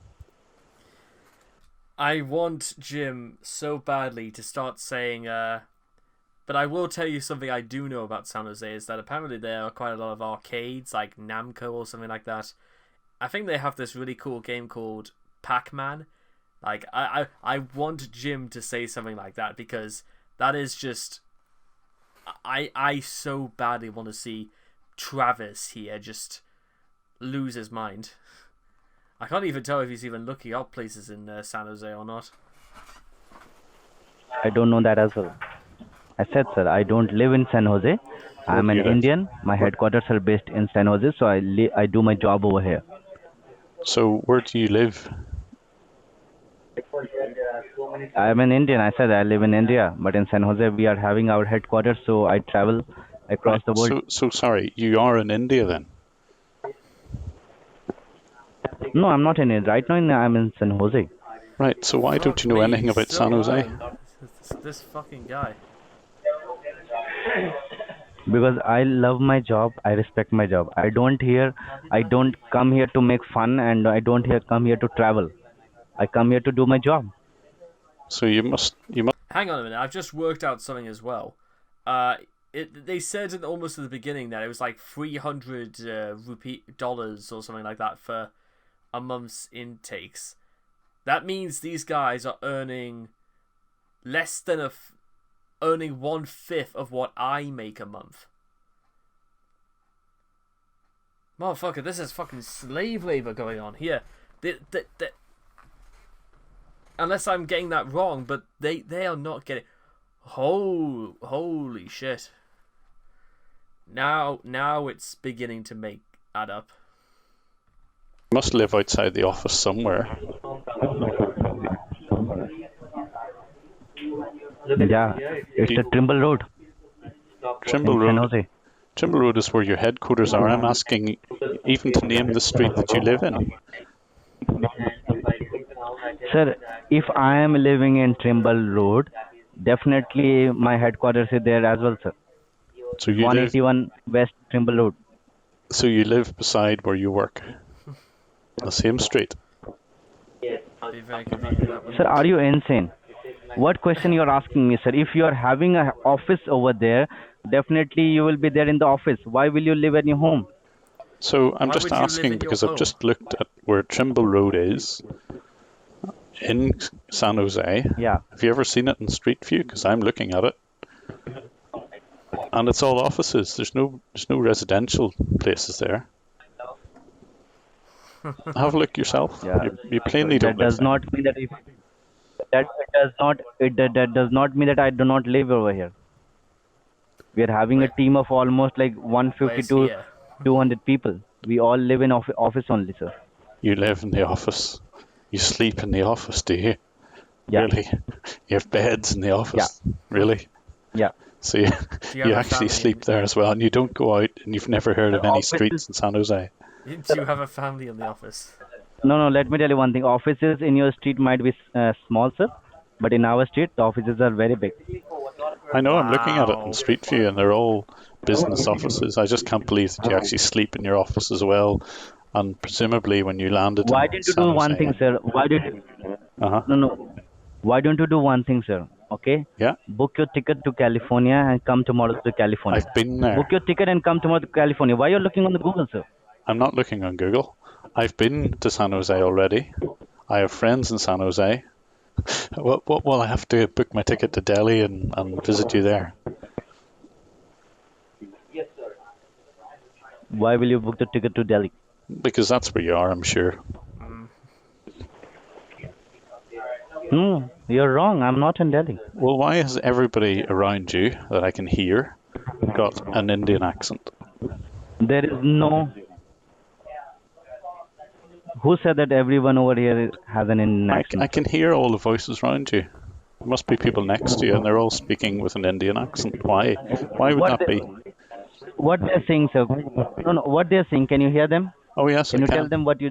I want Jim so badly to start saying, but I will tell you something I do know about San Jose is that apparently there are quite a lot of arcades, like Namco or something like that. I think they have this really cool game called Pac-Man. Like, I want Jim to say something like that, because that is just... I so badly want to see Travis here just lose his mind. I can't even tell if he's even looking up places in San Jose or not. I don't know that as well. I said, sir, I don't live in San Jose. I'm an Indian. My headquarters are based in San Jose, so I do my job over here. So where do you live? I'm an Indian. I said I live in India, but in San Jose we are having our headquarters, so I travel across the world. So sorry, you are in India then? No, I'm not in it. Right now I'm in San Jose. Right, so why don't you know anything about San Jose? This fucking guy. Because I love my job, I respect my job. I don't come here to make fun, and I don't come here to travel. I come here to do my job. So you must. Hang on a minute. I've just worked out something as well. They said almost at the beginning that it was like $300 dollars or something like that for a month's intakes. That means these guys are earning less than earning 1/5 of what I make a month. Motherfucker, this is fucking slave labor going on here. Unless I'm getting that wrong, but they are not getting. Holy shit! Now it's beginning to add up. You must live outside the office somewhere. Yeah, it's the Trimble Road. Trimble Road. Trimble Road is where your headquarters are. I'm asking even to name the street that you live in. Sir, if I am living in Trimble Road, definitely my headquarters is there as well, sir. So you 181 West Trimble Road. So you live beside where you work? The same street? Sir, are you insane? What question you are asking me, sir? If you are having an office over there, definitely you will be there in the office. Why will you live at your home? So I'm just asking because I've just looked at where Trimble Road is in San Jose. Yeah. Have you ever seen it in Street View? Because I'm looking at it, and it's all offices. There's no residential places there. Have a look yourself. Yeah. You plainly don't. That does not mean that that does not mean that I do not live over here. We are having a team of almost like 150 to 200 people. We all live in office only, sir. You live in the office. You sleep in the office, do you? Yeah. Really? You have beds in the office? Yeah. Really? Yeah. So you actually sleep there as well, and you don't go out, and you've never heard of any streets in San Jose? Do you have a family in the office? No, let me tell you one thing. Offices in your street might be small, sir, but in our street, the offices are very big. I know, I'm looking at it in Street View, and they're all business offices. I just can't believe that you actually sleep in your office as well, and presumably when you landed Why in didn't you San do Jose, one thing, sir? No. Why don't you do one thing, sir? Okay? Yeah. Book your ticket to California and come tomorrow to California. I've been there. Book your ticket and come tomorrow to California. Why are you looking on the Google, sir? I'm not looking on Google. I've been to San Jose already. I have friends in San Jose. Well, I have to book my ticket to Delhi and visit you there. Why will you book the ticket to Delhi? Because that's where you are, I'm sure. No, you're wrong. I'm not in Delhi. Well, why has everybody around you that I can hear got an Indian accent? There is no... Who said that everyone over here has an Indian accent? I can hear all the voices around you. There must be people next to you, and they're all speaking with an Indian accent. Why? Why would that be? What they're saying, sir? No. What they're saying? Can you hear them? Oh yes, Can you tell them what you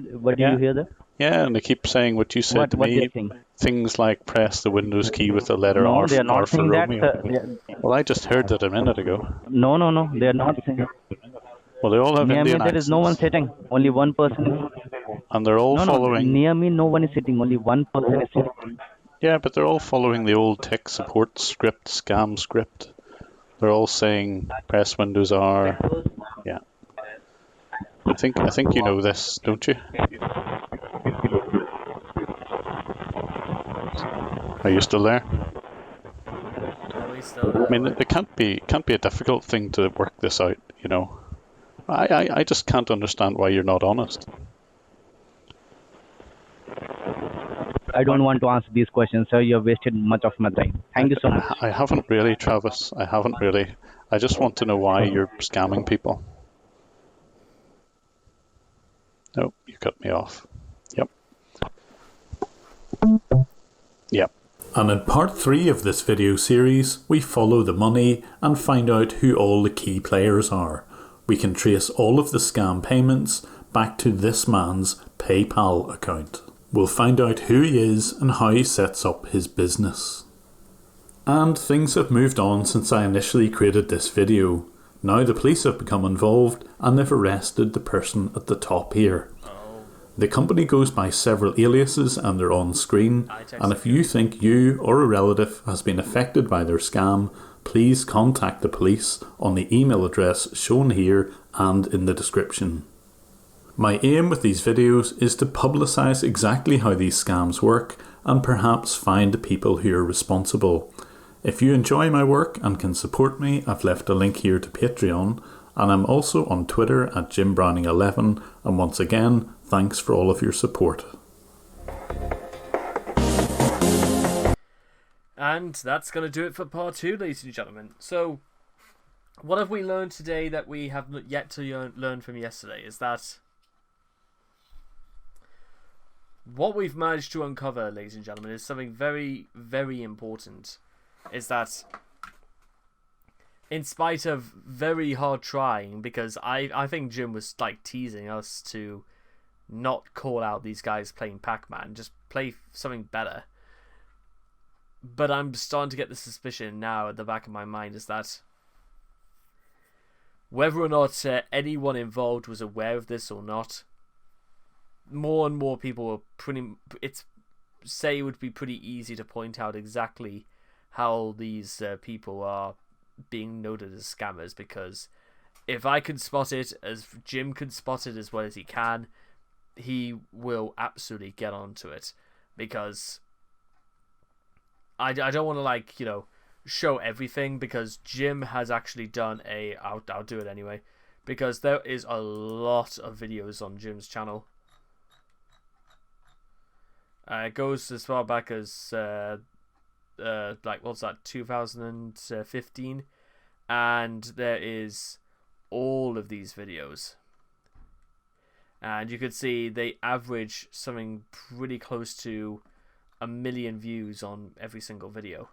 hear them? Yeah, and they keep saying what you said to me. Things like press the Windows key with the letter R they are not for saying Romeo. that. Well, I just heard that a minute ago. No. They are not saying. Well, they all have Near Indian me, there is no one sitting. Only one person. And they're all following. Near me, no one is sitting. Only one person is sitting. Yeah, but they're all following the old tech support script, scam script. They're all saying press Windows R. Yeah. I think you know this, don't you? Are you still there? I mean, it can't be a difficult thing to work this out, you know. I just can't understand why you're not honest. I don't want to answer these questions, sir. You have wasted much of my time. Thank you so much. I haven't really, Travis. I haven't really. I just want to know why you're scamming people. No, you cut me off. Yep. Yep. And in part 3 of this video series, we follow the money and find out who all the key players are. We can trace all of the scam payments back to this man's PayPal account. We'll find out who he is and how he sets up his business. And things have moved on since I initially created this video. Now the police have become involved and they've arrested the person at the top here. The company goes by several aliases and they're on screen, and if you think you or a relative has been affected by their scam, please contact the police on the email address shown here and in the description. My aim with these videos is to publicise exactly how these scams work and perhaps find the people who are responsible. If you enjoy my work and can support me, I've left a link here to Patreon, and I'm also on Twitter at JimBrowning11, and once again, thanks for all of your support. And that's going to do it for part 2, ladies and gentlemen. So, what have we learned today that we have yet to learn from yesterday? Is that what we've managed to uncover, ladies and gentlemen, is something very, very important. Is that in spite of very hard trying, because I think Jim was like teasing us to not call out these guys playing Pac-Man, just play something better. But I'm starting to get the suspicion now at the back of my mind is that whether or not anyone involved was aware of this or not, more and more people were it would be pretty easy to point out exactly how these people are being noted as scammers, because if I can spot it, as Jim can spot it as well as he can, he will absolutely get onto it, because I don't want to show everything, because Jim has actually done I'll do it anyway, because there is a lot of videos on Jim's channel. It goes as far back as what's that, 2015, and there is all of these videos, and you could see they average something pretty close to 1 million views on every single video,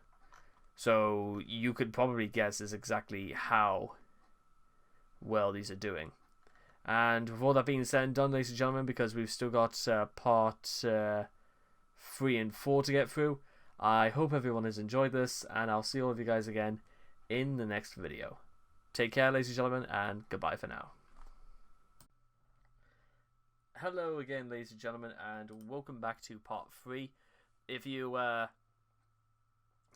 so you could probably guess is exactly how well these are doing. And with all that being said and done, ladies and gentlemen, because we've still got part 3 and 4 to get through, I hope everyone has enjoyed this, and I'll see all of you guys again in the next video. Take care, ladies and gentlemen, and goodbye for now. Hello again, ladies and gentlemen, and welcome back to part 3. If you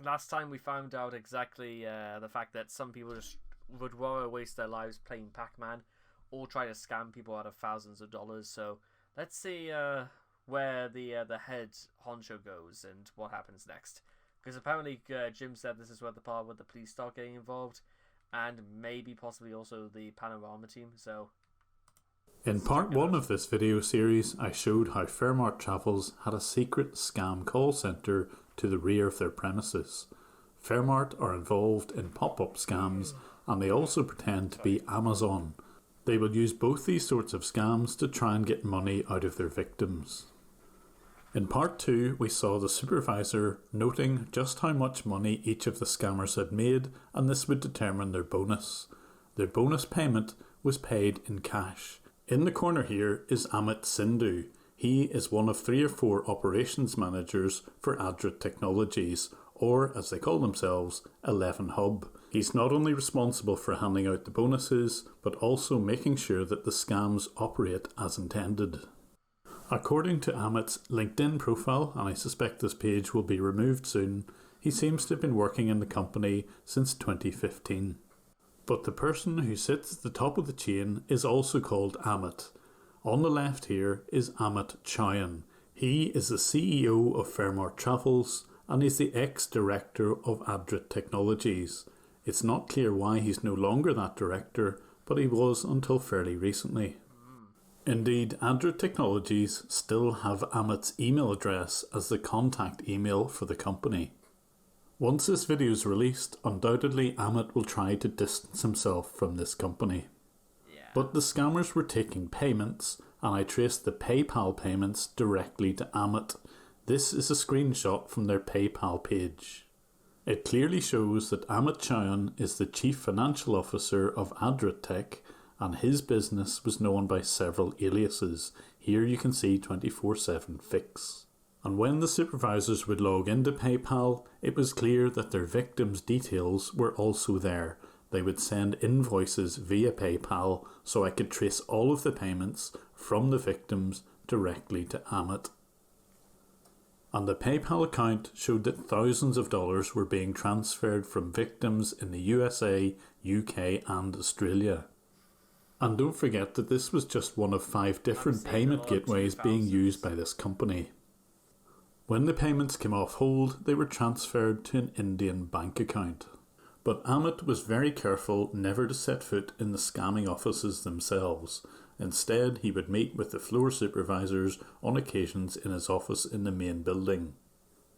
last time we found out exactly the fact that some people just would rather waste their lives playing Pac-Man or try to scam people out of thousands of dollars. So let's see where the head honcho goes and what happens next, because apparently Jim said this is where the part where the police start getting involved, and maybe possibly also the panorama team. So in part 1 of this video series, I showed how Fairmart Travels had a secret scam call centre to the rear of their premises. Fairmart are involved in pop-up scams, and they also pretend to be Amazon. They will use both these sorts of scams to try and get money out of their victims. In part 2, we saw the supervisor noting just how much money each of the scammers had made, and this would determine their bonus. Their bonus payment was paid in cash. In the corner here is Amit Sindhu. He is one of 3 or 4 operations managers for Adrit Technologies, or as they call themselves, 11 Hub. He's not only responsible for handing out the bonuses, but also making sure that the scams operate as intended. According to Amit's LinkedIn profile, and I suspect this page will be removed soon, he seems to have been working in the company since 2015. But the person who sits at the top of the chain is also called Amit. On the left here is Amit Chauhan. He is the CEO of Fairmart Travels, and he's the ex-director of Adrit Technologies. It's not clear why he's no longer that director, but he was until fairly recently. Indeed, Adrit Technologies still have Amit's email address as the contact email for the company. Once this video is released, undoubtedly Amit will try to distance himself from this company. But the scammers were taking payments, and I traced the PayPal payments directly to Amit. This is a screenshot from their PayPal page. It clearly shows that Amit Chauhan is the Chief Financial Officer of Adratech, and his business was known by several aliases. Here you can see 24/7 Fix. And when the supervisors would log into PayPal, it was clear that their victims' details were also there. They would send invoices via PayPal, so I could trace all of the payments from the victims directly to Amit. And the PayPal account showed that thousands of dollars were being transferred from victims in the USA, UK and Australia. And don't forget that this was just one of 5 different payment gateways being used by this company. When the payments came off hold, they were transferred to an Indian bank account. But Amit was very careful never to set foot in the scamming offices themselves. Instead, he would meet with the floor supervisors on occasions in his office in the main building.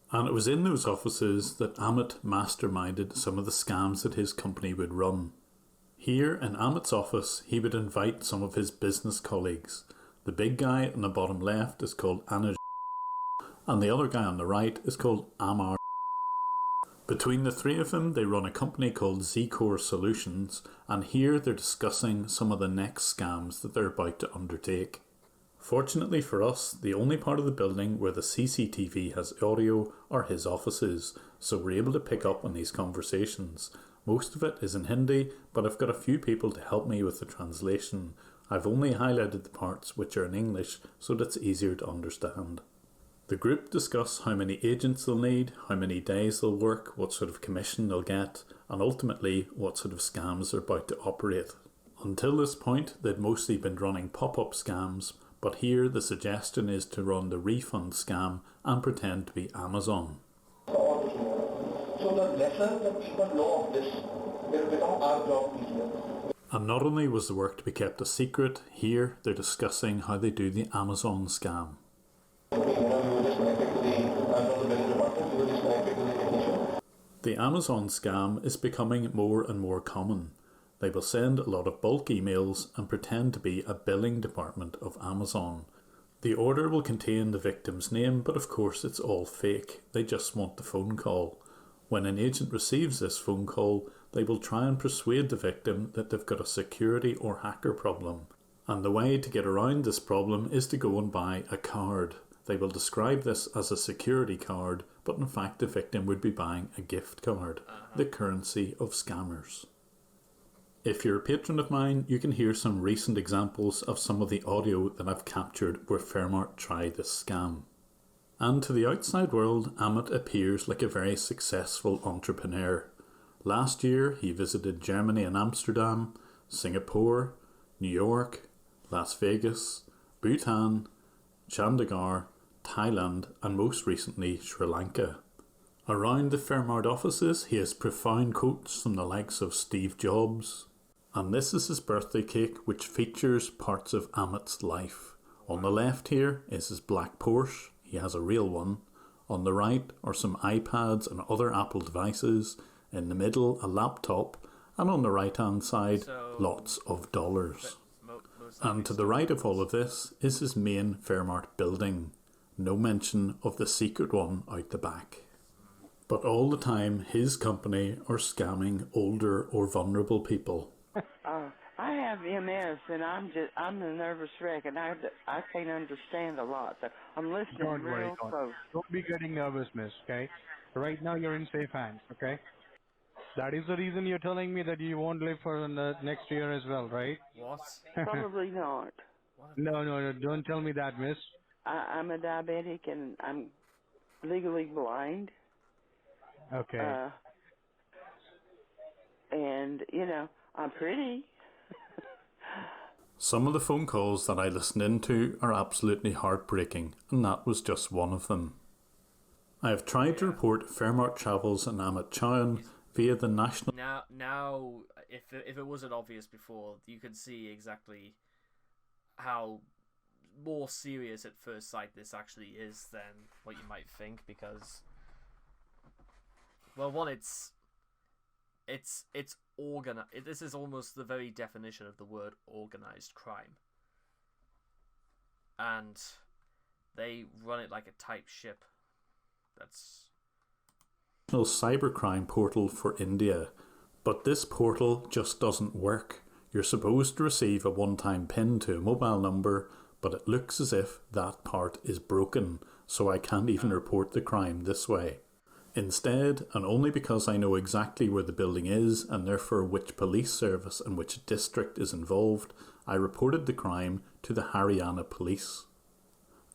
And it was in those offices that Amit masterminded some of the scams that his company would run. Here in Amit's office, he would invite some of his business colleagues. The big guy on the bottom left is called Anuj, and the other guy on the right is called Amar. Between the 3 of them, they run a company called Z-Core Solutions, and here they're discussing some of the next scams that they're about to undertake. Fortunately for us, the only part of the building where the CCTV has audio are his offices, so we're able to pick up on these conversations. Most of it is in Hindi, but I've got a few people to help me with the translation. I've only highlighted the parts which are in English, so that's easier to understand. The group discuss how many agents they'll need, how many days they'll work, what sort of commission they'll get, and ultimately what sort of scams they're about to operate. Until this point, they'd mostly been running pop-up scams, but here the suggestion is to run the refund scam and pretend to be Amazon. So the lesser that people know of this will become our job easier. And not only was the work to be kept a secret, here they're discussing how they do the Amazon scam. The Amazon scam is becoming more and more common. They will send a lot of bulk emails and pretend to be a billing department of Amazon. The order will contain the victim's name, but of course it's all fake. They just want the phone call. When an agent receives this phone call, they will try and persuade the victim that they've got a security or hacker problem. And the way to get around this problem is to go and buy a card. They will describe this as a security card, but in fact the victim would be buying a gift card, the currency of scammers. If you're a patron of mine, you can hear some recent examples of some of the audio that I've captured where Fairmart tried this scam. And to the outside world, Amit appears like a very successful entrepreneur. Last year he visited Germany and Amsterdam, Singapore, New York, Las Vegas, Bhutan, Chandigarh, Thailand and most recently Sri Lanka. Around the Fairmart offices he has profound quotes from the likes of Steve Jobs. And this is his birthday cake which features parts of Amit's life. On the left here is his black Porsche, he has a real one. On the right are some iPads and other Apple devices. In the middle a laptop, and on the right hand side lots of dollars. And to the right of all of this is his main Fairmart building. No mention of the secret one out the back. But all the time his company are scamming older or vulnerable people. I have MS and I'm a nervous wreck and I can't understand a lot. So I'm listening real close. Don't be getting nervous, miss, okay? Right now you're in safe hands, okay? That is the reason you're telling me that you won't live for the next year as well, right? What? Probably not. No, don't tell me that, miss. I'm a diabetic and I'm legally blind. Okay. And, you know, I'm pretty. Some of the phone calls that I listened into are absolutely heartbreaking, and that was just one of them. I have tried to report Fairmart Travels and Amit Chauhan via the national... Now, if it wasn't obvious before, you can see exactly how more serious at first sight this actually is than what you might think, because, well, one, it's organized. This is almost the very definition of the word organized crime, and they run it like a tight ship. That's cybercrime portal for India, but this portal just doesn't work. You're supposed to receive a one-time PIN to a mobile number, but it looks as if that part is broken, so I can't even report the crime this way. Instead, and only because I know exactly where the building is and therefore which police service and which district is involved, I reported the crime to the Haryana police.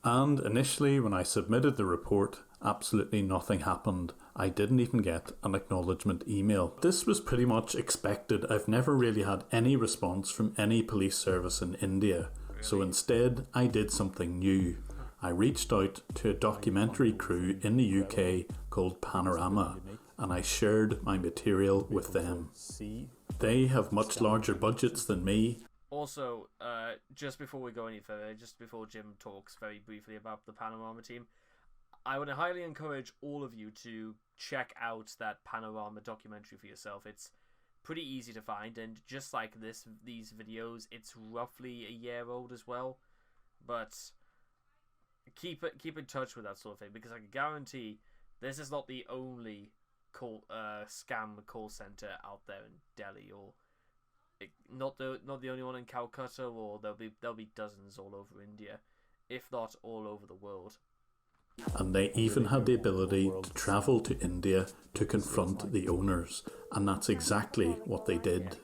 And initially, when I submitted the report, absolutely nothing happened. I didn't even get an acknowledgement email. This was pretty much expected. I've never really had any response from any police service in India. So instead, I did something new. I reached out to a documentary crew in the UK called Panorama, and I shared my material with them. They have much larger budgets than me. Also, just before we go any further, just before Jim talks very briefly about the Panorama team, I would highly encourage all of you to check out that Panorama documentary for yourself. It's pretty easy to find, and just like these videos, it's roughly a year old as well. But keep in touch with that sort of thing, because I can guarantee this is not the only scam call center out there in Delhi, or not the only one in Calcutta, or there'll be dozens all over India, if not all over the world. And they even had the ability to travel to India to confront the owners, and that's exactly what they did.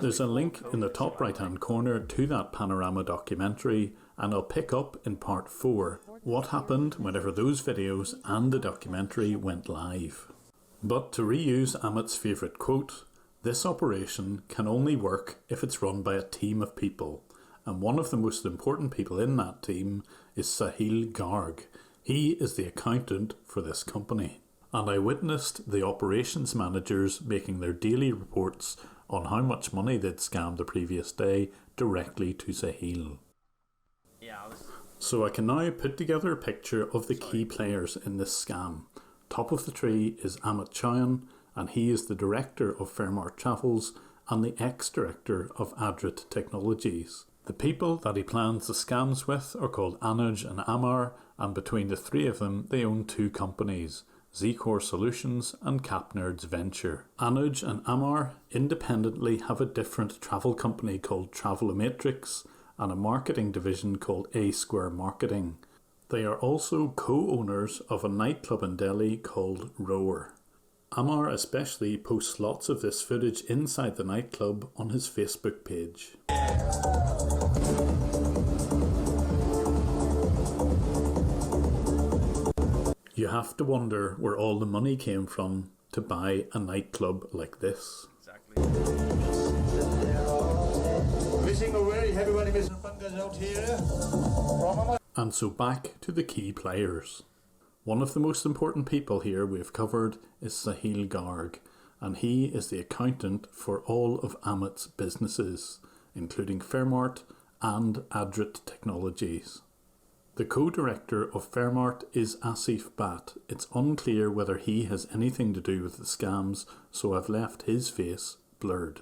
There's a link in the top right hand corner to that Panorama documentary, and I'll pick up in part 4 what happened whenever those videos and the documentary went live. But to reuse Amit's favourite quote, this operation can only work if it's run by a team of people, and one of the most important people in that team is Sahil Garg. He is the accountant for this company. And I witnessed the operations managers making their daily reports on how much money they'd scammed the previous day directly to Sahil. So I can now put together a picture of the key players in this scam. Top of the tree is Amit Chauhan, and he is the director of Fairmart Travels and the ex-director of Adrit Technologies. The people that he plans the scams with are called Anuj and Amar, and between the three of them they own 2 companies, Z-Core Solutions and CapNerds Venture. Anuj and Amar independently have a different travel company called Travelomatrix and a marketing division called A Square Marketing. They are also co-owners of a nightclub in Delhi called Rower. Amar especially posts lots of this footage inside the nightclub on his Facebook page. You have to wonder where all the money came from to buy a nightclub like this. Exactly. Wishing a very happy wedding, Mr. Pankaj out here. And so back to the key players. One of the most important people here we've covered is Sahil Garg, and he is the accountant for all of Amit's businesses, including Fairmart and Adrit Technologies. The co-director of Fairmart is Asif Bhatt. It's unclear whether he has anything to do with the scams, so I've left his face blurred.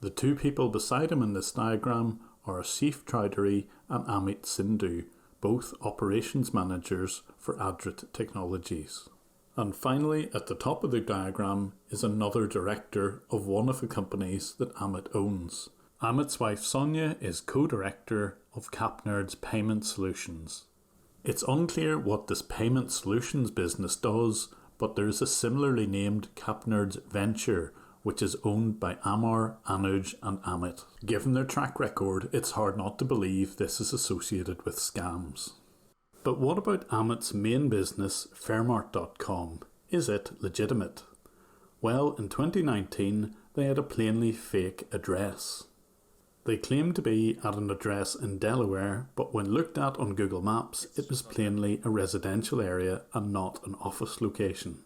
The 2 people beside him in this diagram are Asif Chowdhury and Amit Sindhu, both operations managers for Adrit Technologies. And finally, at the top of the diagram is another director of one of the companies that Amit owns. Amit's wife Sonia is co-director of CapNerds Payment Solutions. It's unclear what this payment solutions business does, but there is a similarly named CapNerds Venture, which is owned by Amar, Anuj and Amit. Given their track record, it's hard not to believe this is associated with scams. But what about Amit's main business, Fairmart.com? Is it legitimate? Well, in 2019, they had a plainly fake address. They claimed to be at an address in Delaware, but when looked at on Google Maps, it was plainly a residential area and not an office location.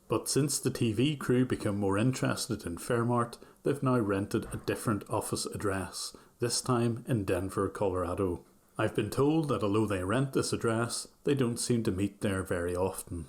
But since the TV crew became more interested in Fairmart, they've now rented a different office address, this time in Denver, Colorado. I've been told that although they rent this address, they don't seem to meet there very often.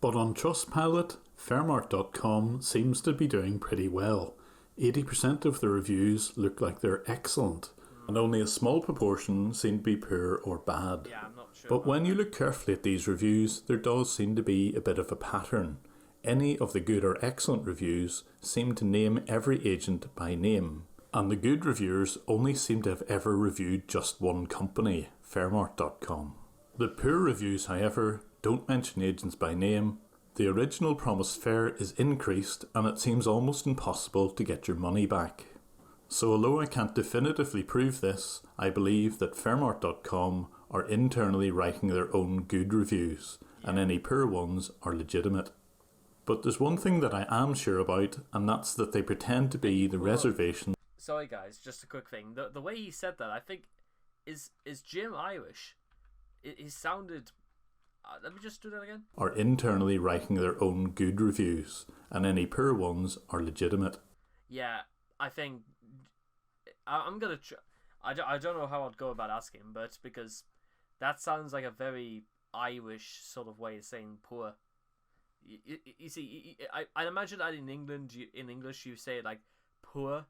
But on Trustpilot, Fairmart.com seems to be doing pretty well. 80% of the reviews look like they're excellent, and only a small proportion seem to be poor or bad. Yeah, I'm not sure. But when you look carefully at these reviews, there does seem to be a bit of a pattern. Any of the good or excellent reviews seem to name every agent by name, and the good reviewers only seem to have ever reviewed just one company, Fairmart.com. The poor reviews, however, don't mention agents by name. The original promised fare is increased, and it seems almost impossible to get your money back. So although I can't definitively prove this, I believe that Fairmart.com are internally writing their own good reviews, and any poor ones are legitimate. But there's one thing that I am sure about, and that's that they pretend to be the reservation. Sorry guys, just a quick thing. The way he said that, I think, is Jim Irish? He sounded... let me just do that again. Are internally writing their own good reviews, and any poor ones are legitimate. Yeah, I think... I'm gonna... I don't know how I'd go about asking, but because that sounds like a very Irish sort of way of saying poor. You see, I imagine that in England, in English, you say it like poor,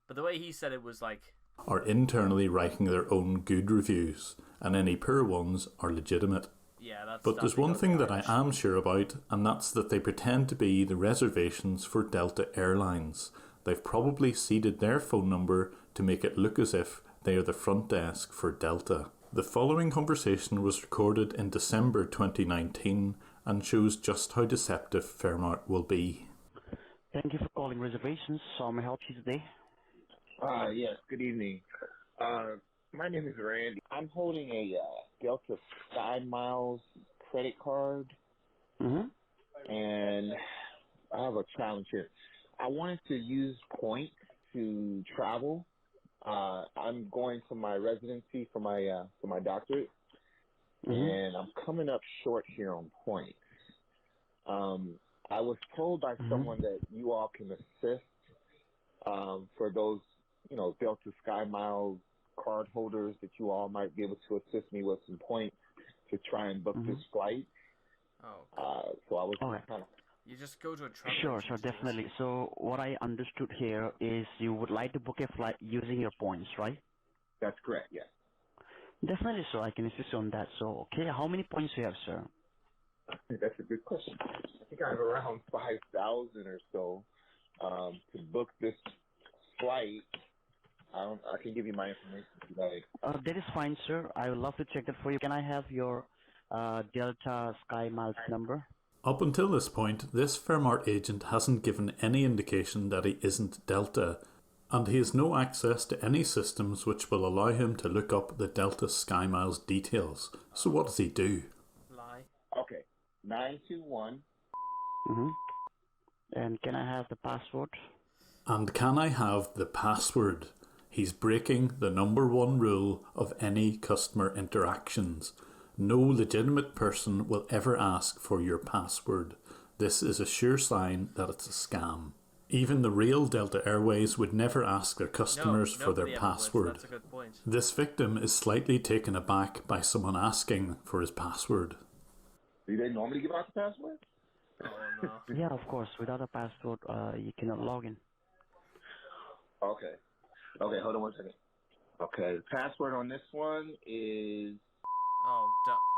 but the way he said it was like... Are internally writing their own good reviews, and any poor ones are legitimate. Yeah, that's... But there's one thing that I am sure about, and that's that they pretend to be the reservations for Delta Airlines. They've probably seeded their phone number to make it look as if they are the front desk for Delta. The following conversation was recorded in December 2019 and shows just how deceptive Fairmart will be. Thank you for calling reservations. How may I help you today? Yes, good evening. My name is Randy. I'm holding a Delta Sky Miles credit card, and I have a challenge here. I wanted to use points to travel. I'm going for my residency for my doctorate, and I'm coming up short here on points. I was told by someone that you all can assist for those, Delta Sky Miles card holders, that you all might be able to assist me with some points to try and book this flight. Oh. So I was kind of... You just go to a travel Sure, agency. definitely. So what I understood here is you would like to book a flight using your points, right? That's correct, yes. Definitely, so I can assist you on that. So, okay, how many points do you have, sir? That's a good question. I think I have around 5,000 or so to book this flight. I can give you my information if you like. That is fine, sir. I would love to check that for you. Can I have your Delta Sky Miles number? Up until this point, this Fairmart agent hasn't given any indication that he isn't Delta, and he has no access to any systems which will allow him to look up the Delta Sky Miles details. So what does he do? Lie. Okay, 921. And can I have the password? And can I have the password? He's breaking the number one rule of any customer interactions. No legitimate person will ever ask for your password. This is a sure sign that it's a scam. Even the real Delta Airways would never ask their customers for their password. That's a good point. This victim is slightly taken aback by someone asking for his password. Do they normally give out the password? Oh, no. Yeah, of course. Without a password, you cannot log in. Okay, hold on one second. Okay, the password on this one is... Oh,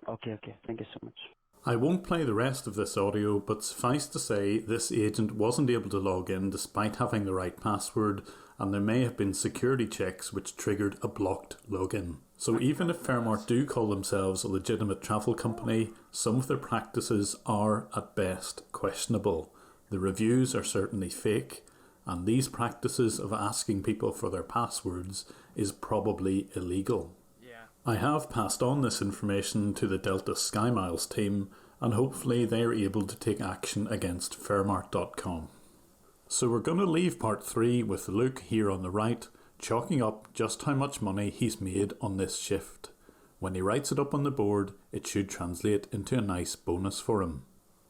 Okay, thank you so much. I won't play the rest of this audio, but suffice to say this agent wasn't able to log in despite having the right password, and there may have been security checks which triggered a blocked login. So even if Fairmart do call themselves a legitimate travel company, some of their practices are at best questionable. The reviews are certainly fake, and these practices of asking people for their passwords is probably illegal. I have passed on this information to the Delta Sky Miles team, and hopefully they are able to take action against Fairmart.com. So we're going to leave part 3 with Luke here on the right, chalking up just how much money he's made on this shift. When he writes it up on the board, it should translate into a nice bonus for him.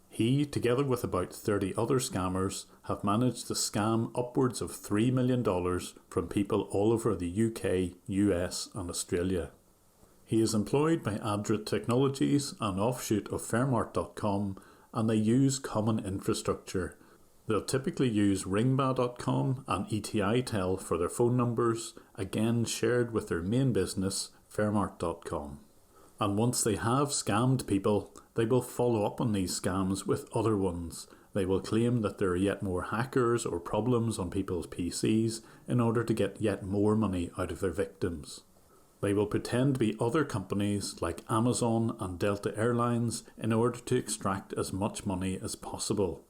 He, together with about 30 other scammers, have managed to scam upwards of $3 million from people all over the UK, US and Australia. He is employed by Adrit Technologies, an offshoot of Fairmart.com, and they use common infrastructure. They'll typically use ringba.com and ETItel for their phone numbers, again shared with their main business, fairmart.com. And once they have scammed people, they will follow up on these scams with other ones. They will claim that there are yet more hackers or problems on people's PCs in order to get yet more money out of their victims. They will pretend to be other companies like Amazon and Delta Airlines in order to extract as much money as possible.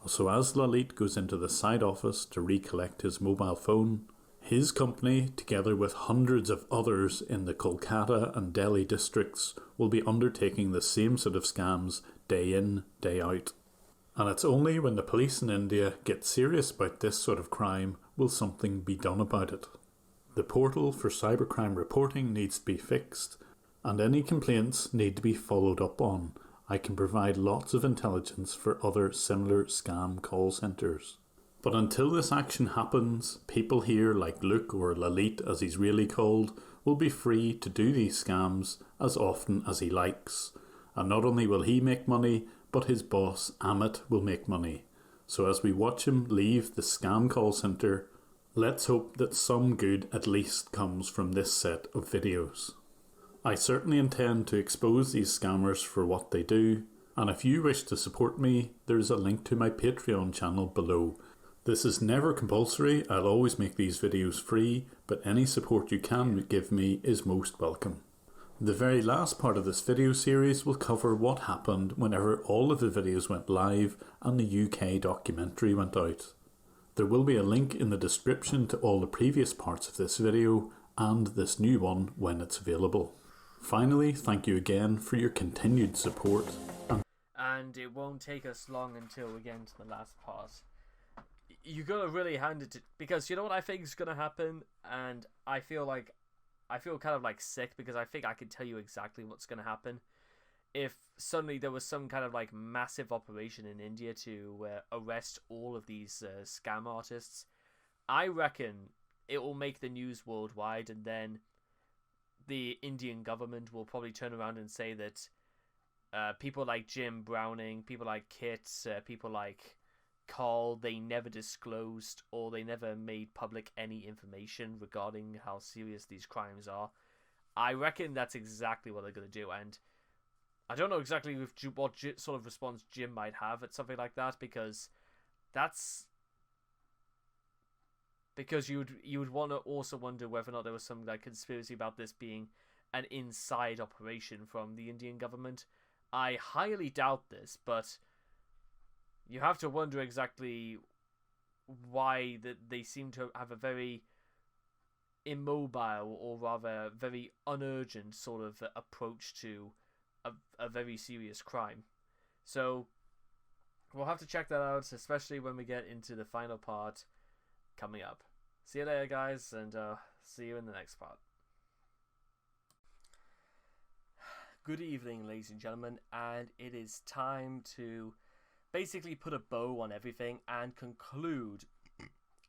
So as Lalit goes into the side office to recollect his mobile phone, his company, together with hundreds of others in the Kolkata and Delhi districts, will be undertaking the same sort of scams day in, day out. And it's only when the police in India get serious about this sort of crime will something be done about it. The portal for cybercrime reporting needs to be fixed, and any complaints need to be followed up on. I can provide lots of intelligence for other similar scam call centres. But until this action happens, people here like Luke, or Lalit as he's really called, will be free to do these scams as often as he likes. And not only will he make money, but his boss Amit will make money. So as we watch him leave the scam call centre, let's hope that some good at least comes from this set of videos. I certainly intend to expose these scammers for what they do, and if you wish to support me, there is a link to my Patreon channel below. This is never compulsory, I'll always make these videos free, but any support you can give me is most welcome. The very last part of this video series will cover what happened whenever all of the videos went live and the UK documentary went out. There will be a link in the description to all the previous parts of this video and this new one when it's available. Finally, thank you again for your continued support. And it won't take us long until we get into the last part. You gotta really hand it to, because you know what I think is gonna happen, and I feel kind of like sick because I think I can tell you exactly what's gonna happen. If suddenly there was some kind of like massive operation in India to arrest all of these scam artists, I reckon it will make the news worldwide, and then the Indian government will probably turn around and say that people like Jim Browning, people like Kit, people like Carl, they never disclosed or they never made public any information regarding how serious these crimes are. I reckon that's exactly what they're going to do, and I don't know exactly what sort of response Jim might have at something like that, because you would want to also wonder whether or not there was some like conspiracy about this being an inside operation from the Indian government. I highly doubt this, but you have to wonder exactly why they seem to have a very immobile, or rather very unurgent sort of approach to a very serious crime. So we'll have to check that out, especially when we get into the final part coming up. See you later, guys, and see you in the next part. Good evening, ladies and gentlemen, and it is time to basically put a bow on everything and conclude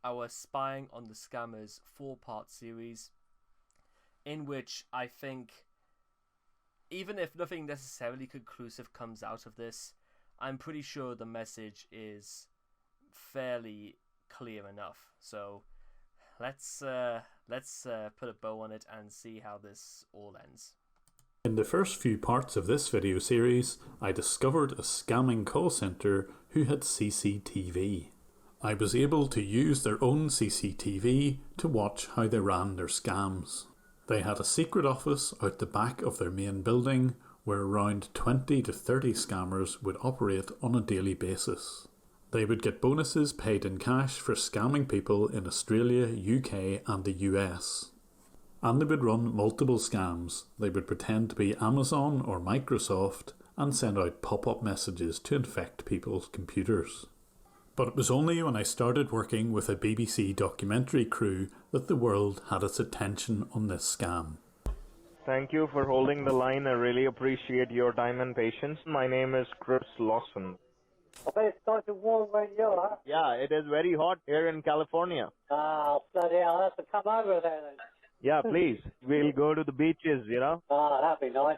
our Spying on the Scammers 4-part series, in which I think, even if nothing necessarily conclusive comes out of this, I'm pretty sure the message is fairly clear enough. So let's put a bow on it and see how this all ends. In the first few parts of this video series, I discovered a scamming call centre who had CCTV. I was able to use their own CCTV to watch how they ran their scams. They had a secret office out the back of their main building where around 20 to 30 scammers would operate on a daily basis. They would get bonuses paid in cash for scamming people in Australia, UK and the US. And they would run multiple scams. They would pretend to be Amazon or Microsoft and send out pop-up messages to infect people's computers. But it was only when I started working with a BBC documentary crew that the world had its attention on this scam. Thank you for holding the line. I really appreciate your time and patience. My name is Chris Lawson. Okay, it's starting warm where you are. Yeah, it is very hot here in California. Ah, bloody hell, I'll have to come over there then. Yeah, please. We'll go to the beaches, you know. Ah, that'd be nice.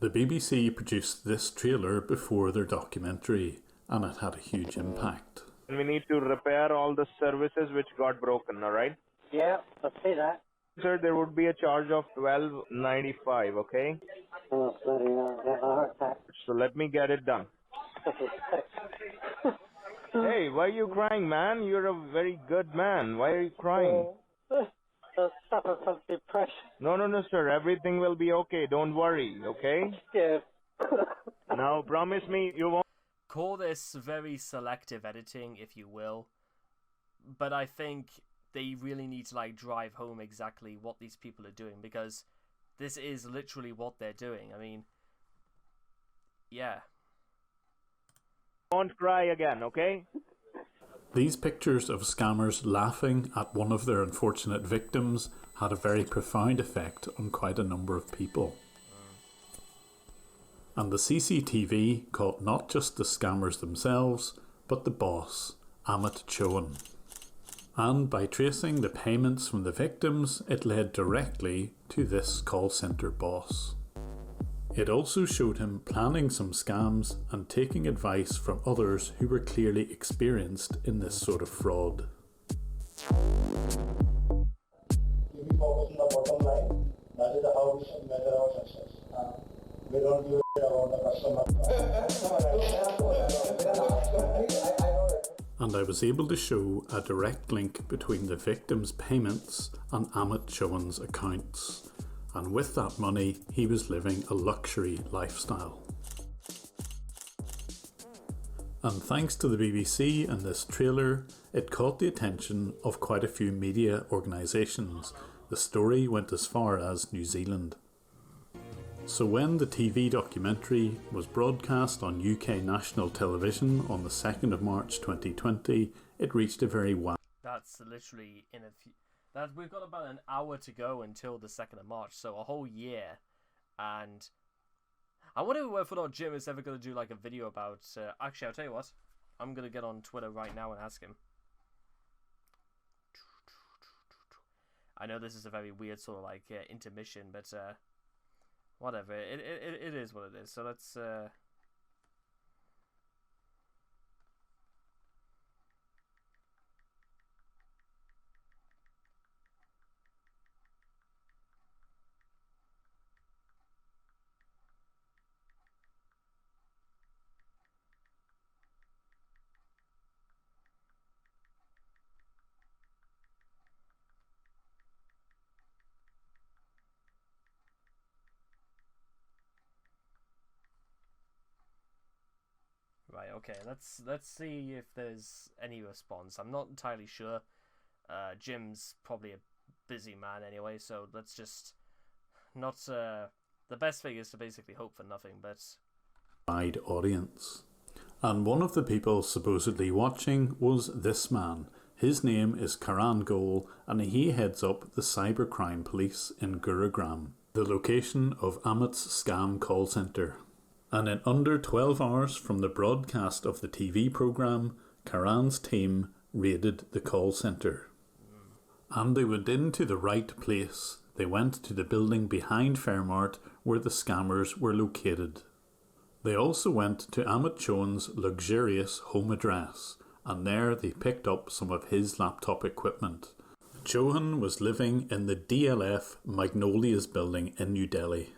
The BBC produced this trailer before their documentary, and it had a huge impact. And we need to repair all the services which got broken, alright? Yeah, I see that. Sir, there would be a charge of $12.95, okay? Oh, bloody hell. Yeah, I heard that. So let me get it done. This is sick. Hey, why are you crying, man? You're a very good man. Why are you crying? I suffer from depression. No, sir. Everything will be okay. Don't worry, okay? Yeah. Now, promise me you won't. Call this very selective editing, if you will. But I think they really need to like drive home exactly what these people are doing, because this is literally what they're doing. I mean, yeah. Don't cry again, okay? These pictures of scammers laughing at one of their unfortunate victims had a very profound effect on quite a number of people. And the CCTV caught not just the scammers themselves, but the boss, Amit Chowan. And by tracing the payments from the victims, it led directly to this call centre boss. It also showed him planning some scams and taking advice from others who were clearly experienced in this sort of fraud. If we focus on the bottom line, that is how we should measure our success. We don't give a shit about the customer. And I was able to show a direct link between the victims' payments and Amit Chowan's accounts. And with that money, he was living a luxury lifestyle. And thanks to the BBC and this trailer, it caught the attention of quite a few media organisations. The story went as far as New Zealand. So when the TV documentary was broadcast on UK national television on the 2nd of March 2020, it reached a very wide... That's literally in a few... We've got about an hour to go until the 2nd of March, so a whole year. And I wonder whether or not Jim is ever going to do like a video about... actually, I'll tell you what. I'm going to get on Twitter right now and ask him. I know this is a very weird sort of like intermission, but whatever. It is what it is. So let's... Right, okay, let's see if there's any response. I'm not entirely sure. Jim's probably a busy man anyway, so let's just not... the best thing is to basically hope for nothing, but... wide audience. And one of the people supposedly watching was this man. His name is Karan Goel, and he heads up the cybercrime police in Gurugram, the location of Amit's scam call centre. And in under 12 hours from the broadcast of the TV programme, Karan's team raided the call centre. And they went into the right place. They went to the building behind Fairmart where the scammers were located. They also went to Amit Chowan's luxurious home address, and there they picked up some of his laptop equipment. Chowan was living in the DLF Magnolias building in New Delhi.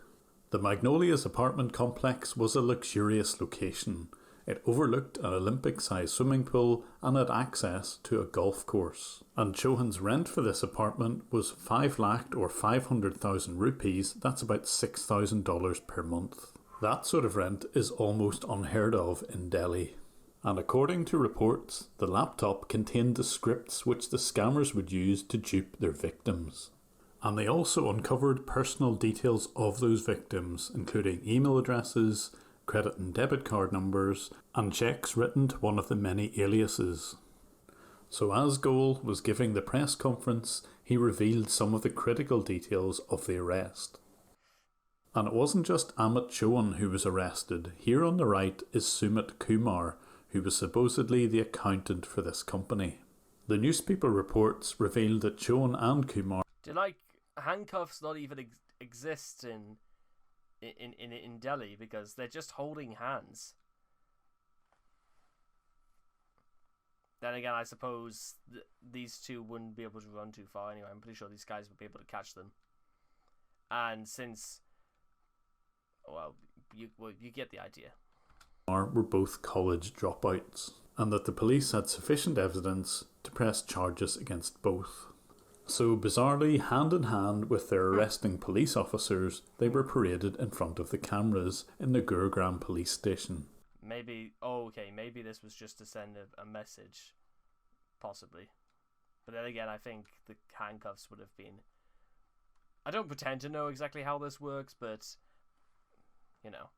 The Magnolias apartment complex was a luxurious location. It overlooked an Olympic-sized swimming pool and had access to a golf course. And Chowan's rent for this apartment was 5 lakh or 500,000 rupees, that's about $6,000 per month. That sort of rent is almost unheard of in Delhi. And according to reports, the laptop contained the scripts which the scammers would use to dupe their victims. And they also uncovered personal details of those victims, including email addresses, credit and debit card numbers, and checks written to one of the many aliases. So as Goel was giving the press conference, he revealed some of the critical details of the arrest. And it wasn't just Amit Chowan who was arrested. Here on the right is Sumit Kumar, who was supposedly the accountant for this company. The newspaper reports revealed that Chowan and Kumar... Do like handcuffs not even exist in Delhi because they're just holding hands. then again, I suppose these two wouldn't be able to run too far anyway. I'm pretty sure these guys would be able to catch them. And since, well, you get the idea. Were both college dropouts, and that the police had sufficient evidence to press charges against both. So bizarrely, hand in hand with their arresting police officers, they were paraded in front of the cameras in the Gurugram police station. Maybe this was just to send a message, possibly. But then again, I think the handcuffs would have been... I don't pretend to know exactly how this works, but, you know.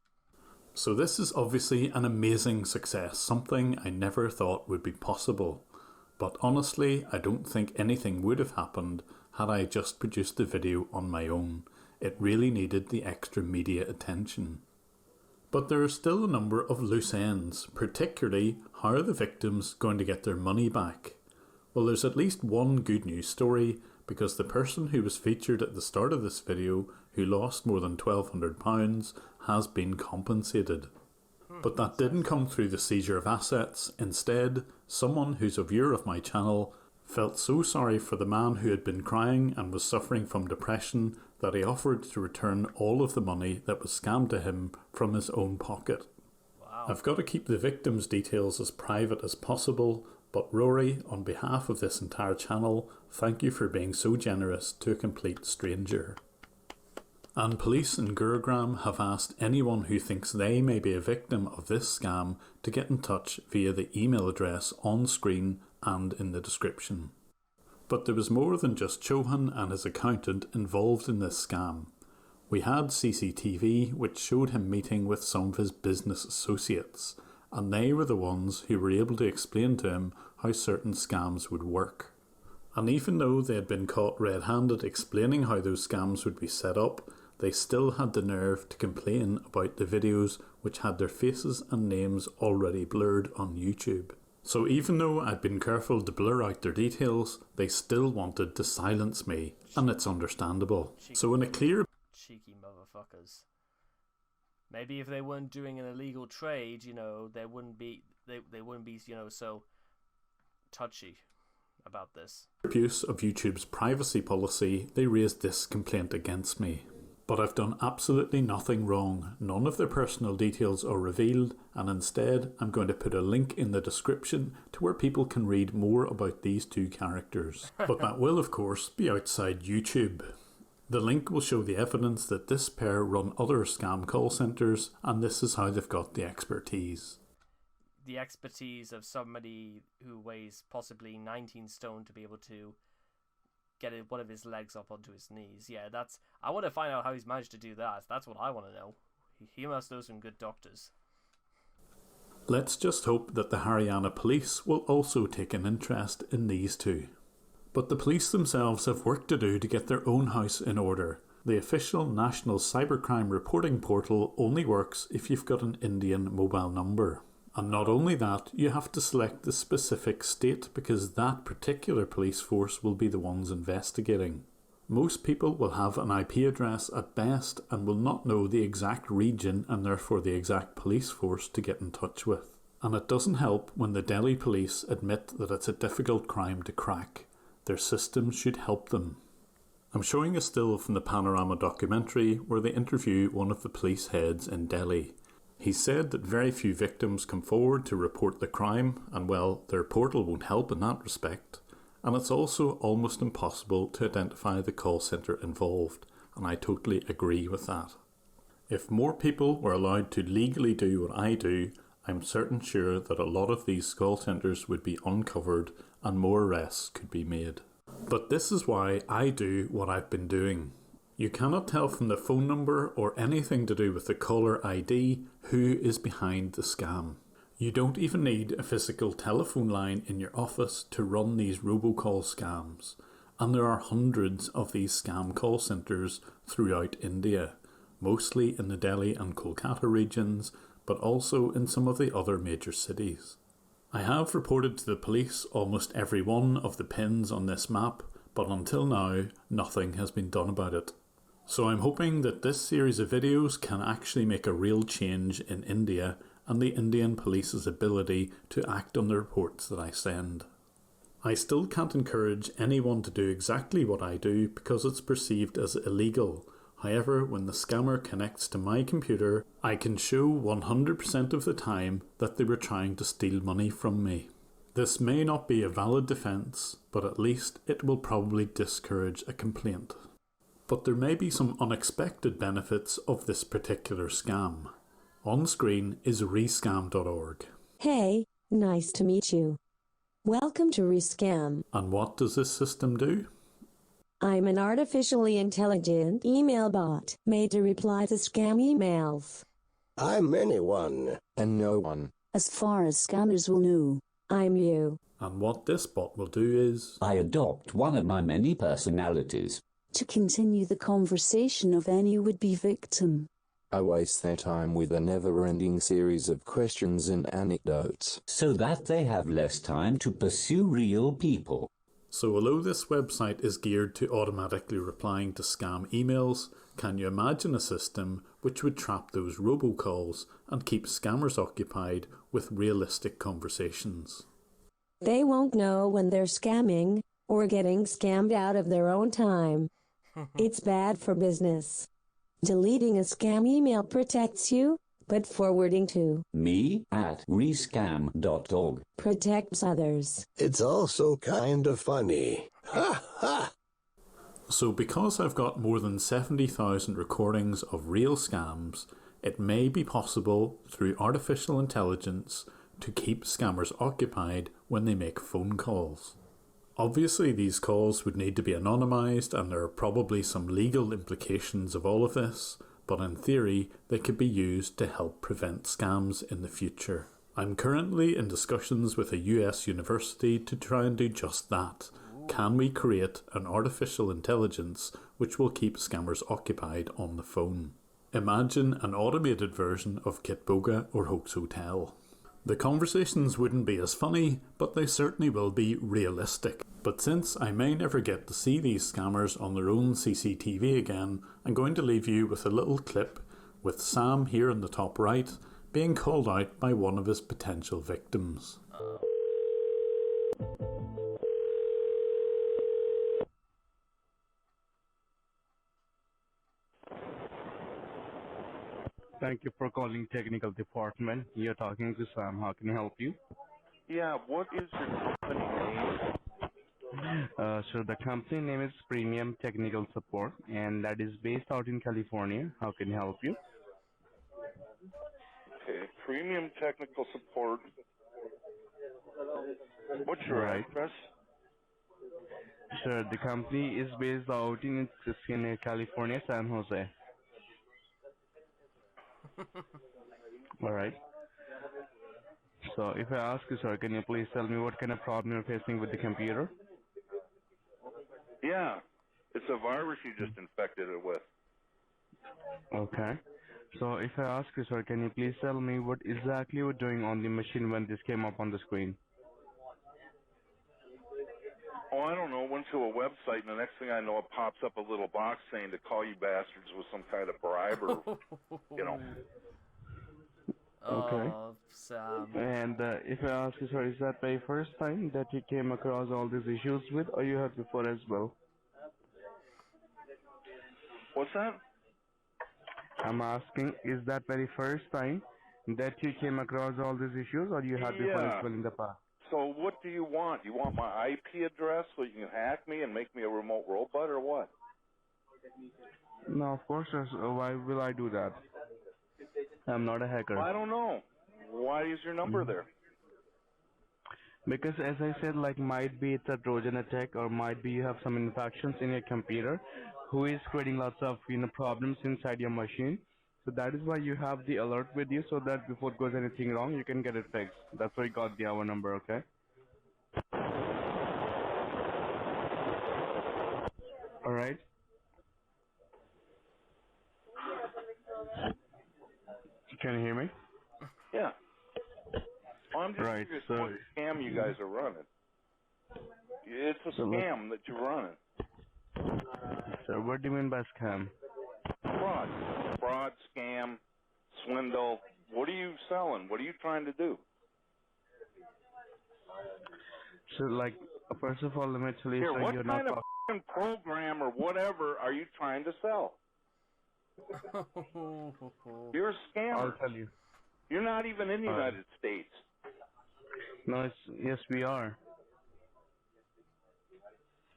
So this is obviously an amazing success, something I never thought would be possible. But honestly, I don't think anything would have happened had I just produced the video on my own. It really needed the extra media attention. But there are still a number of loose ends, particularly how are the victims going to get their money back? Well, there's at least one good news story, because the person who was featured at the start of this video, who lost more than £1,200, has been compensated. But that didn't come through the seizure of assets. Instead, someone who's a viewer of my channel felt so sorry for the man who had been crying and was suffering from depression that he offered to return all of the money that was scammed to him from his own pocket. Wow. I've got to keep the victim's details as private as possible, but Rory, on behalf of this entire channel, thank you for being so generous to a complete stranger. And police in Gurugram have asked anyone who thinks they may be a victim of this scam to get in touch via the email address on screen and in the description. But there was more than just Chohan and his accountant involved in this scam. We had CCTV which showed him meeting with some of his business associates, and they were the ones who were able to explain to him how certain scams would work. And even though they had been caught red-handed explaining how those scams would be set up, they still had the nerve to complain about the videos which had their faces and names already blurred on YouTube. So even though I'd been careful to blur out their details, they still wanted to silence me, and it's understandable. So in a clear... Cheeky motherfuckers. Maybe if they weren't doing an illegal trade, you know, they wouldn't be, you know, so touchy about this. Abuse of YouTube's privacy policy, they raised this complaint against me. But I've done absolutely nothing wrong. None of their personal details are revealed, and instead I'm going to put a link in the description to where people can read more about these two characters. But that will of course be outside YouTube. The link will show the evidence that this pair run other scam call centres, and this is how they've got the expertise. The expertise of somebody who weighs possibly 19 stone to be able to get one of his legs up onto his knees. Yeah, I want to find out how he's managed to do that. That's what I want to know. He must know some good doctors. Let's just hope that the Haryana police will also take an interest in these two. But the police themselves have work to do to get their own house in order. The official National Cybercrime Reporting Portal only works if you've got an Indian mobile number. And not only that, you have to select the specific state because that particular police force will be the ones investigating. Most people will have an IP address at best and will not know the exact region and therefore the exact police force to get in touch with. And it doesn't help when the Delhi police admit that it's a difficult crime to crack. Their systems should help them. I'm showing a still from the Panorama documentary where they interview one of the police heads in Delhi. He said that very few victims come forward to report the crime, and well, their portal won't help in that respect. And it's also almost impossible to identify the call centre involved, and I totally agree with that. If more people were allowed to legally do what I do, I'm certain sure that a lot of these call centres would be uncovered and more arrests could be made. But this is why I do what I've been doing. You cannot tell from the phone number or anything to do with the caller ID who is behind the scam. You don't even need a physical telephone line in your office to run these robocall scams. And there are hundreds of these scam call centres throughout India, mostly in the Delhi and Kolkata regions, but also in some of the other major cities. I have reported to the police almost every one of the pins on this map, but until now, nothing has been done about it. So I'm hoping that this series of videos can actually make a real change in India and the Indian police's ability to act on the reports that I send. I still can't encourage anyone to do exactly what I do because it's perceived as illegal. However, when the scammer connects to my computer, I can show 100% of the time that they were trying to steal money from me. This may not be a valid defence, but at least it will probably discourage a complaint. But there may be some unexpected benefits of this particular scam. On screen is rescam.org. Hey, nice to meet you. Welcome to Rescam. And what does this system do? I'm an artificially intelligent email bot made to reply to scam emails. I'm anyone and no one. As far as scammers will know, I'm you. And what this bot will do is... I adopt one of my many personalities to continue the conversation of any would-be victim. I waste their time with a never-ending series of questions and anecdotes, so that they have less time to pursue real people. So although this website is geared to automatically replying to scam emails, can you imagine a system which would trap those robocalls and keep scammers occupied with realistic conversations? They won't know when they're scamming or getting scammed out of their own time. It's bad for business. Deleting a scam email protects you, but forwarding to me at rescam.org protects others. It's also kind of funny. Ha ha! So because I've got more than 70,000 recordings of real scams, it may be possible through artificial intelligence to keep scammers occupied when they make phone calls. Obviously these calls would need to be anonymised and there are probably some legal implications of all of this, but in theory they could be used to help prevent scams in the future. I'm currently in discussions with a US university to try and do just that. Can we create an artificial intelligence which will keep scammers occupied on the phone? Imagine an automated version of Kitboga or Hoax Hotel. The conversations wouldn't be as funny, but they certainly will be realistic. But since I may never get to see these scammers on their own CCTV again, I'm going to leave you with a little clip with Sam here in the top right being called out by one of his potential victims. Thank you for calling technical department. You're talking to Sam. How can I help you? Yeah, what is your company name? So the company name is Premium Technical Support, and that is based out in California. How can I help you? Okay, Premium Technical Support. What's your address? Sir, the company is based out in California, San Jose. Alright. So if I ask you, sir, can you please tell me what kind of problem you're facing with the computer? Yeah, it's a virus you just infected it with. Okay. So if I ask you, sir, can you please tell me what exactly you're doing on the machine when this came up on the screen? Oh, I don't know. Went to a website, and the next thing I know, it pops up a little box saying to call you bastards with some kind of bribe or, you know. Okay. Sam. And if I ask you, sir, is that the first time that you came across all these issues with, or you had before as well? What's that? I'm asking, is that very first time that you came across all these issues, or you had before as well in the past? So what do you want? You want my IP address so you can hack me and make me a remote robot, or what? No, of course, sir. So why will I do that? I'm not a hacker. I don't know. Why is your number there? Because as I said, like might be it's a Trojan attack, or might be you have some infections in your computer who is creating lots of problems inside your machine. So that is why you have the alert with you, so that before it goes anything wrong, you can get it fixed. That's why you got the our number, okay? Alright. Can you hear me? Yeah. Well, I'm just Right, curious so what scam you guys are running. It's a scam that you're running. So what do you mean by scam? Fraud, scam, swindle. What are you selling? What are you trying to do? So, like, first of all, let me tell you, Here, so what you're not kind of f***ing program or whatever are you trying to sell? You're a scammer. I'll tell you. You're not even in the United States. No, yes, we are.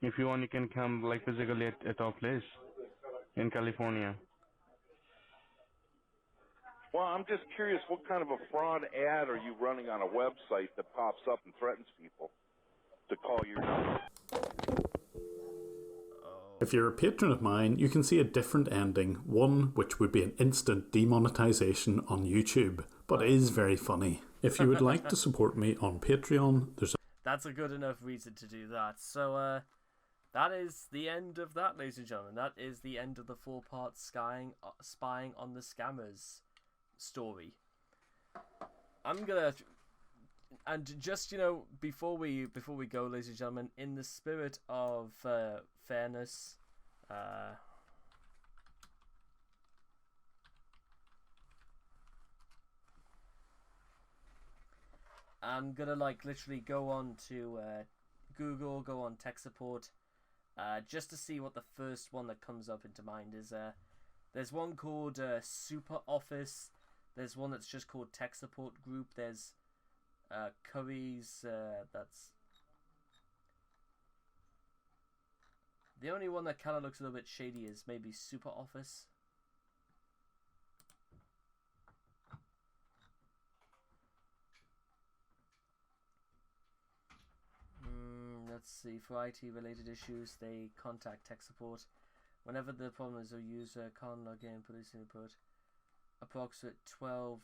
If you want, you can come, like, physically at our place in California. Well, I'm just curious, what kind of a fraud ad are you running on a website that pops up and threatens people to call your number? If you're a patron of mine, you can see a different ending, one which would be an instant demonetization on YouTube, but is very funny. If you would like to support me on Patreon, there's That's a good enough reason to do that. So, that is the end of that, ladies and gentlemen. That is the end of the 4-part spying on the scammers story. I'm gonna, and just, you know, before we go, ladies and gentlemen, in the spirit of fairness, I'm gonna like literally go on to Google, go on tech support, just to see what the first one that comes up into mind is. There's one called Super Office. There's one that's just called Tech Support Group. There's Curry's. That's the only one that kind of looks a little bit shady is maybe Super Office. Let's see. For IT related issues, they contact tech support. Whenever the problem is a user can't log in, police input. Approximate $12.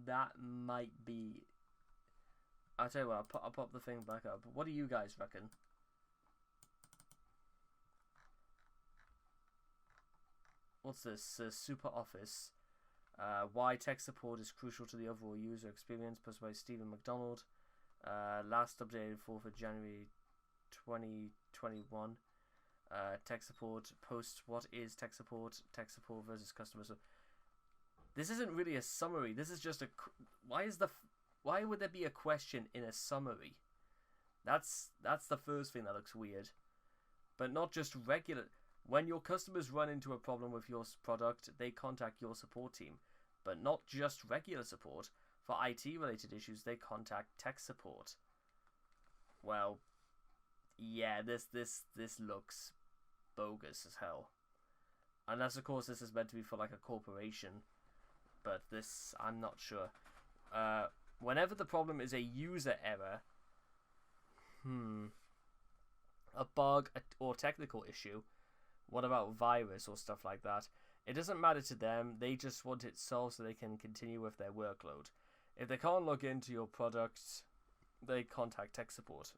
That might be. I'll tell you what. I'll pop the thing back up. What do you guys reckon? What's this? Super Office. Why tech support is crucial to the overall user experience. Posted by Stephen McDonald. Last updated 4th of January 2021. Tech support posts what is tech support versus customer support. This isn't really a summary. This is just a why would there be a question in a summary? That's the first thing that looks weird. But not just regular. When your customers run into a problem with your product, they contact your support team, but not just regular support. For IT related issues, they contact tech support. Well, yeah, this looks bogus as hell. Unless, of course, this is meant to be for like a corporation. But this, I'm not sure. Whenever the problem is a user error, a bug or technical issue, what about virus or stuff like that? It doesn't matter to them. They just want it solved so they can continue with their workload. If they can't log into your product, they contact tech support.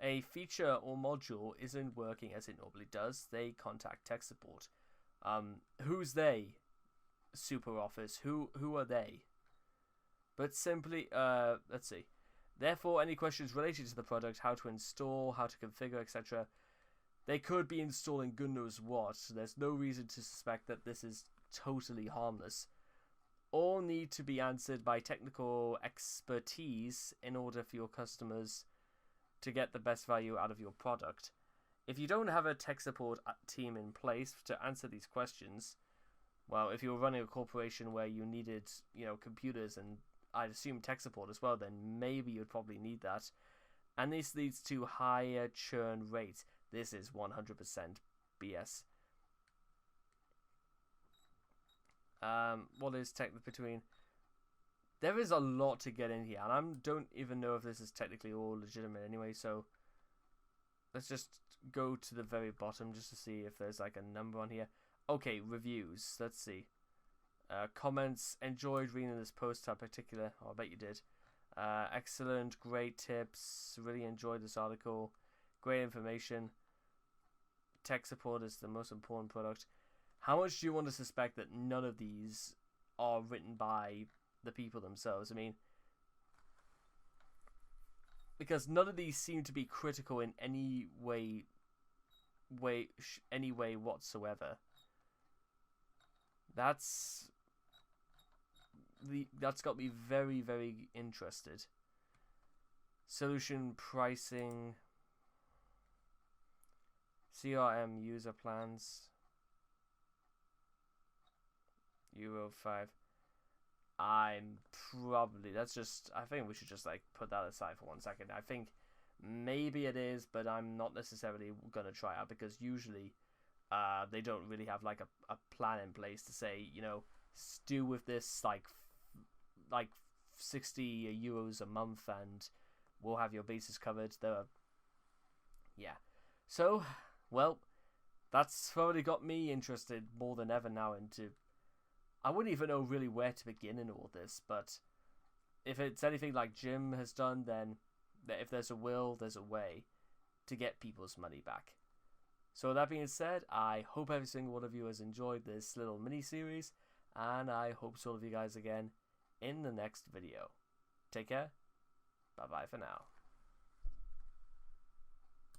A feature or module isn't working as it normally does, they contact tech support. Who's they? Super Office. Who are they? But simply, let's see. Therefore, any questions related to the product, how to install, how to configure, etc., they could be installing good knows what. So there's no reason to suspect that this is totally harmless. All need to be answered by technical expertise in order for your customers to get the best value out of your product. If you don't have a tech support team in place to answer these questions, well, if you're running a corporation where you needed, computers and I'd assume tech support as well, then maybe you'd probably need that. And this leads to higher churn rates. This is 100% BS. What is tech between? There is a lot to get in here, and I don't even know if this is technically all legitimate anyway, so let's just go to the very bottom just to see if there's like a number on here. Okay, reviews. Let's see. Comments. Enjoyed reading this post in particular. Oh, I bet you did. Excellent. Great tips. Really enjoyed this article. Great information. Tech support is the most important product. How much do you want to suspect that none of these are written by the people themselves? I mean, because none of these seem to be critical in any way whatsoever. That's got me very, very interested. Solution pricing, CRM user plans, Euro 5. I think we should just like put that aside for 1 second. I think maybe it is, but I'm not necessarily gonna try out, because usually they don't really have like a plan in place to say, you know, do with this like 60 euros a month and we'll have your bases covered. Yeah. So, well, that's probably got me interested more than ever now into... I wouldn't even know really where to begin in all this, but if it's anything like Jim has done, then if there's a will, there's a way to get people's money back. So that being said, I hope every single one of you has enjoyed this little mini-series, and I hope to see all of you guys again in the next video. Take care. Bye-bye for now.